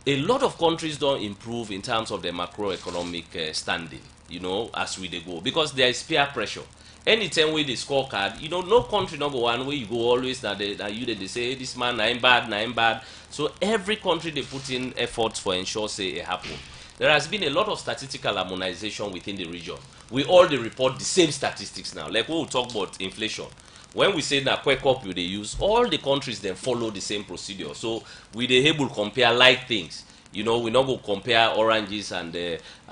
a lot of countries don't improve in terms of their macroeconomic standing, you know, as we they go, because there is peer pressure. Anytime we the scorecard, you know, no country number one where you go always now they say hey, this man nine bad. So every country they put in efforts for ensure say it happen. There has been a lot of statistical harmonization within the region. We all they report the same statistics now. Like we will talk about inflation. When we say that quick up they use, all the countries then follow the same procedure. So we they able to compare like things. You know, we not go compare oranges and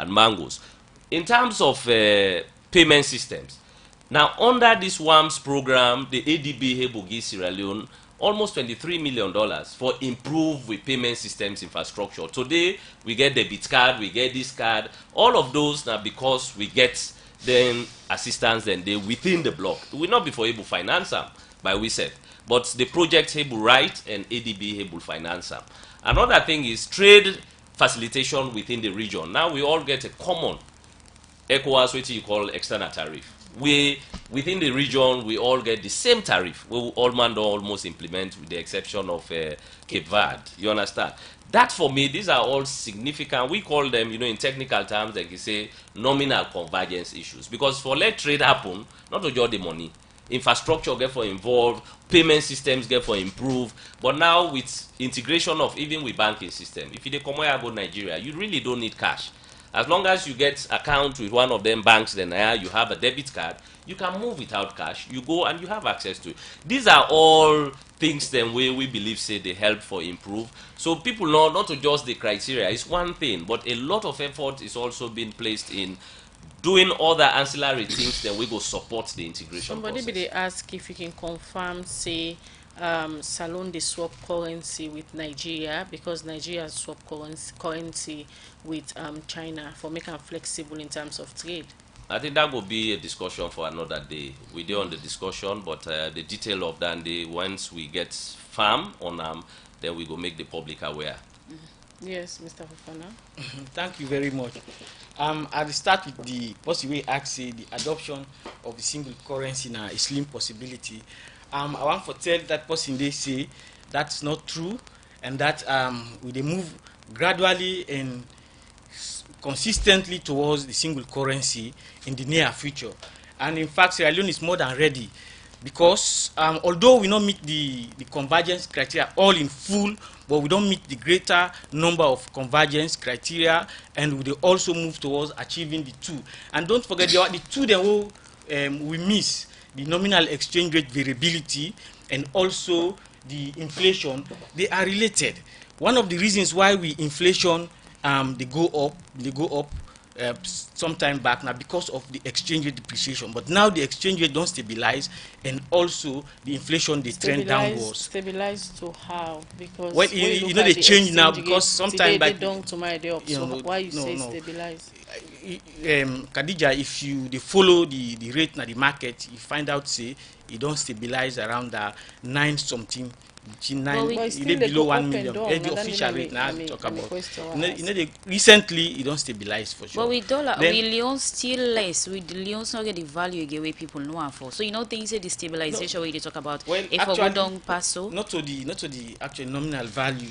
mangoes. In terms of payment systems, now under this WAMS program, the ADB able give Sierra Leone almost $23 million for improve with payment systems infrastructure. Today we get debit card, we get this card, all of those now because we get then assistance then they within the block. We not before able finance them by we said, but the project able right and ADB able finance them. Another thing is trade facilitation within the region. Now we all get a common ECOWAS, what you call external tariff. We within the region we all get the same tariff. We all man don't almost implement with the exception of Cape Verde. You understand? That for me, these are all significant. We call them, you know, in technical terms, like you say, nominal convergence issues. Because for let trade happen, not to just the money, infrastructure get for involved, payment systems get for improve. But now with integration of even with banking system, if you come here about Nigeria, you really don't need cash. As long as you get account with one of them banks, then you have a debit card, you can move without cash. You go and you have access to it. These are all things then we believe say they help for improve. So people know not to just the criteria is one thing, but a lot of effort is also being placed in doing other ancillary things. Then we go support the integration Somebody process. they ask if you can confirm say Salon they swap currency with Nigeria, because Nigeria swap currency with China for making flexible in terms of trade. I think that will be a discussion for another day. We do on the discussion, but the detail of that day, once we get firm on then we go make the public aware. Yes, Mr. Fofana. Thank you very much. I'll start with the possible ask say the adoption of the single currency now a slim possibility. I want to tell that person they say that's not true, and that we they move gradually and consistently towards the single currency in the near future. And in fact, Sierra Leone is more than ready, because although we don't meet the convergence criteria all in full, but we don't meet the greater number of convergence criteria, and we also move towards achieving the two. And don't forget the two that we miss, the nominal exchange rate variability and also the inflation, they are related. One of the reasons why inflation they go up some time back now because of the exchange rate depreciation, but now the exchange rate don't stabilize, and also the inflation they trend downwards. Stabilize to how? Because well, you know they change now, because sometimes they don't tomorrow they up. So why you say no. stabilize? Khadija, if you they follow the rate na the market, you find out say it don't stabilize around 9 something. Below 1 million. The official rate now talk about. Recently, it don't stabilize for sure. But with dollar, with Leon still less. With Leon's not get the value again where people know for. So you know things say the stabilization where they talk about. Well, if actually, we don't pass so. Not to the actual nominal value.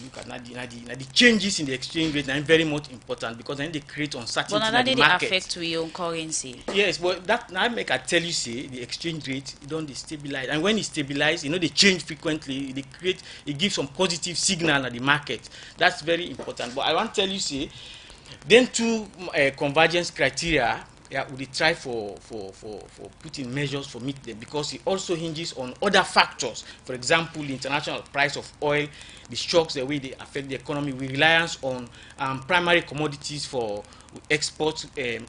Look at the changes in the exchange rate are very much important, because then they create uncertainty in the market. But now they affect your own currency. Yes, but that now make I tell you say the exchange rate don't destabilize, and when it stabilize, you know they change frequently. It gives some positive signal at the market. That's very important. But I want to tell you say, then two convergence criteria yeah, we try for putting measures for meet them, because it also hinges on other factors. For example, the international price of oil, the shocks, the way they affect the economy. We reliance on primary commodities for export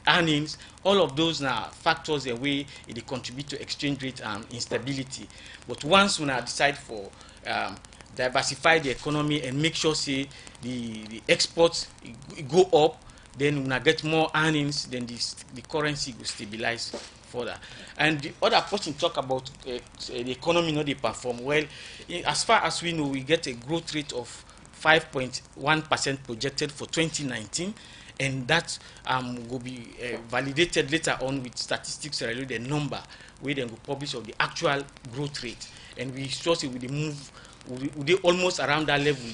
earnings. All of those are factors the way they contribute to exchange rate instability. But once we decide for diversify the economy and make sure say the exports go up, then when I get more earnings, then the currency will stabilize further. And the other person talk about the economy not they perform well. As far as we know, we get a growth rate of 5.1% projected for 2019, and that will be validated later on with statistics related the number where they will publish of the actual growth rate, and we sure see with the move we almost around that level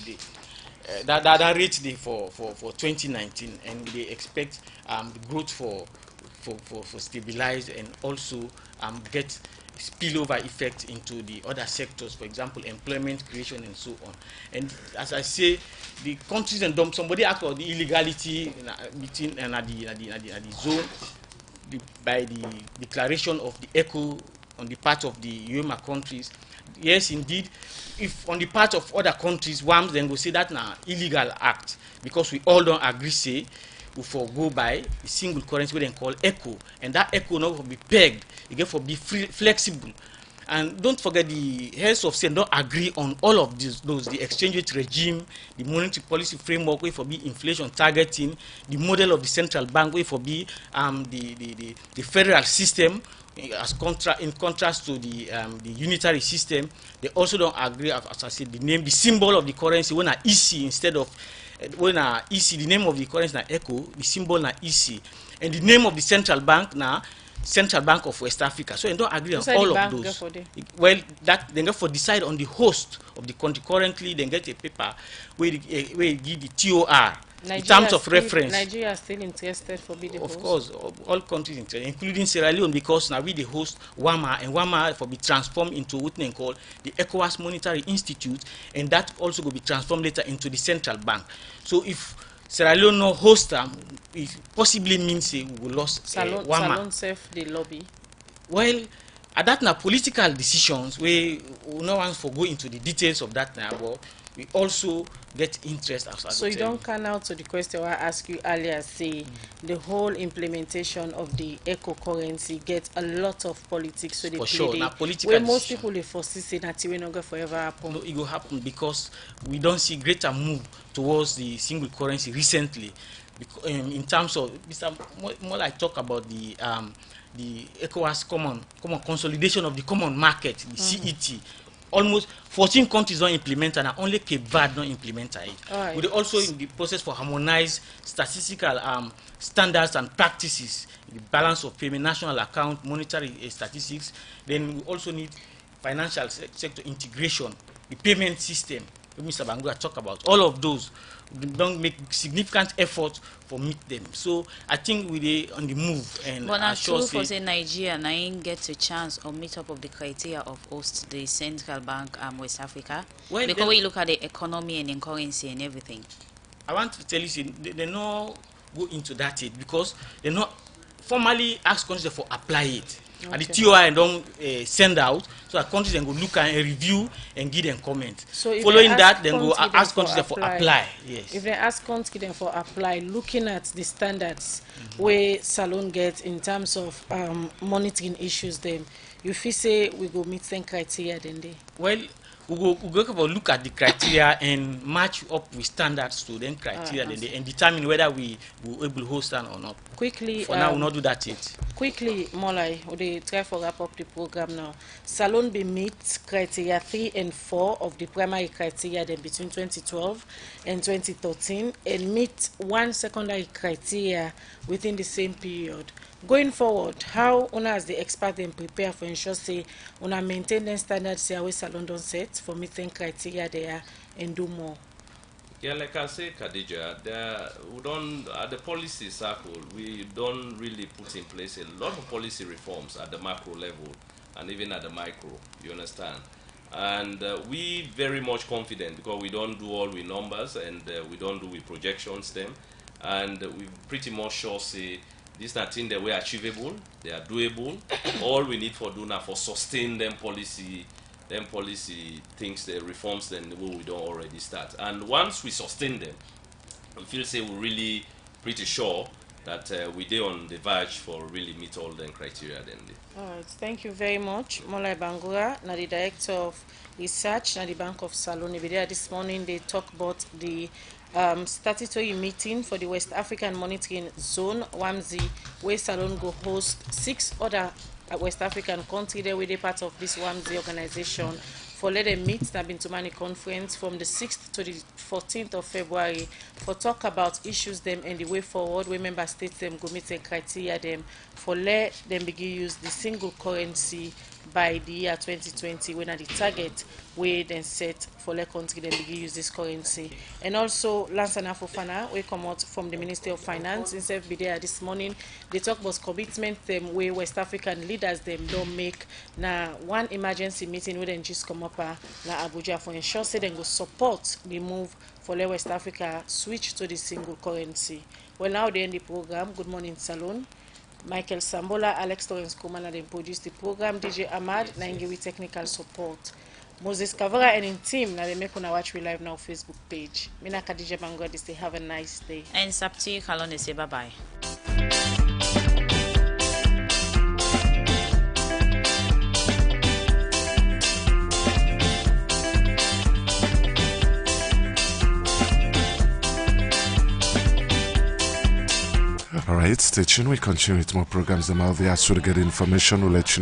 that rate dey for 2019, and they expect the growth for stabilize, and also get spillover effect into the other sectors, for example employment creation and so on. And as I say, the countries and somebody asked about the illegality between and at the zone by the declaration of the ECHO on the part of the UEMA countries. Yes, indeed, if on the part of other countries, one then go say that now illegal act, because we all don't agree say we forgo by a single currency we then call ECHO, and that ECHO now will be pegged, it get for be flexible. And don't forget, the heads of state don't agree on all of those the exchange rate regime, the monetary policy framework, way for be inflation targeting, the model of the central bank, way for be the federal system, in contrast to the unitary system. They also don't agree, as I said, the name, the symbol of the currency when EC instead of when EC, the name of the currency na ECHO, the symbol na EC, and the name of the central bank na Central Bank of West Africa. So they don't agree on all of those. Well, that they get for decide on the host of the country. Currently, they get a paper where they give the TOR. In terms of reference, Nigeria is still interested for being the host. Of course, all countries interested, including Sierra Leone, because now we the host WAMA, and WAMA for be transformed into what they call the ECOWAS Monetary Institute, and that also will be transformed later into the central bank. So if Sierra Leone no host them, it possibly means we will lost WAMA. Salon self the lobby. Well, that now political decisions, we no one for go into the details of that now, but we also get interest as so you don't come out to the question I asked you earlier, say the whole implementation of the eco currency gets a lot of politics, so they for play sure. Now political where most people they foresee say that it will not forever happen. No, it will happen because we don't see greater move towards the single currency recently. Because, in terms of more like talk about the ECOWAS common consolidation of the common market, the CET. Almost 14 countries don't implement, and only Cape Verde don't implement it. Right. We're also in the process for harmonized statistical standards and practices, the balance of payment, national account, monetary statistics. Then we also need financial sector integration, the payment system. Mr. Bangura talk about all of those. We don't make significant effort for meet them. So I think we are on the move. And but I true for say Nigeria now get a chance or meet up of the criteria of host the central bank West Africa. Well, because we look at the economy and the currency and everything. I want to tell you, they not go into that yet, because they not formally ask countries for apply it. Okay. And the TOI don't send out, so that countries then go look and review and give them comment. So following that, then go ask countries for apply. Yes. If they ask countries then for apply, looking at the standards where Salon gets in terms of monitoring issues, then you feel say we go meet some criteria then they. Well, we go look at the criteria and match up with standards to then criteria and determine whether we will able to host them or not. Quickly, for now we'll not do that yet. Quickly, Molai, we try to wrap up the program now. Salon be meet criteria 3 and 4 of the primary criteria then between 2012 and 2013, and meet one secondary criteria within the same period. Going forward, how una as the expert then prepare for ensure say una maintain the standards here with Salon don't set for meeting criteria there and do more? Yeah, like I say, Khadija, we don't at the policy circle. We don't really put in place a lot of policy reforms at the macro level and even at the micro. You understand? And we very much confident because we don't do all with numbers and we don't do with projections them, and we pretty much sure say These are things that were achievable, they are doable. All we need for do now for sustain them policy things, the reforms, then we don't already start. And once we sustain them, we feel say we're really pretty sure that we are on the verge for really meet all the criteria then. All right, thank you very much. Molai Bangura, na the Director of Research na the Bank of Salone. There this morning they talk about the statutory meeting for the West African Monitoring Zone, WAMZI, where Salone go host 6 other West African countries there with a part of this WAMZI organization for let them meet the Bintumani conference from the 6th to the 14th of February for talk about issues them and the way forward where member states them go meet and criteria them for let them begin use the single currency by the year 2020 when at the target where then set for let country then begin use this currency. And also Lansana Fofana we come out from the Ministry of Finance instead be there this morning. They talk about commitment them where West African leaders them don't make now one emergency meeting where then just come up na Abuja for ensure say then go support the move for let West Africa switch to the single currency. Well, now they end the program. Good morning, Salone. Michael Sambola, Alex Torrens Kumana then produced the program. DJ Ahmad, Naingi with technical support. Moses Kavara and in team, now they make una watch we live now Facebook page. Mina Khadija Bangura, they say have a nice day. And Sapti Kalone say bye bye. Alright, stay tuned. We continue with more programs. The Malvia, so to get information, we'll let you know.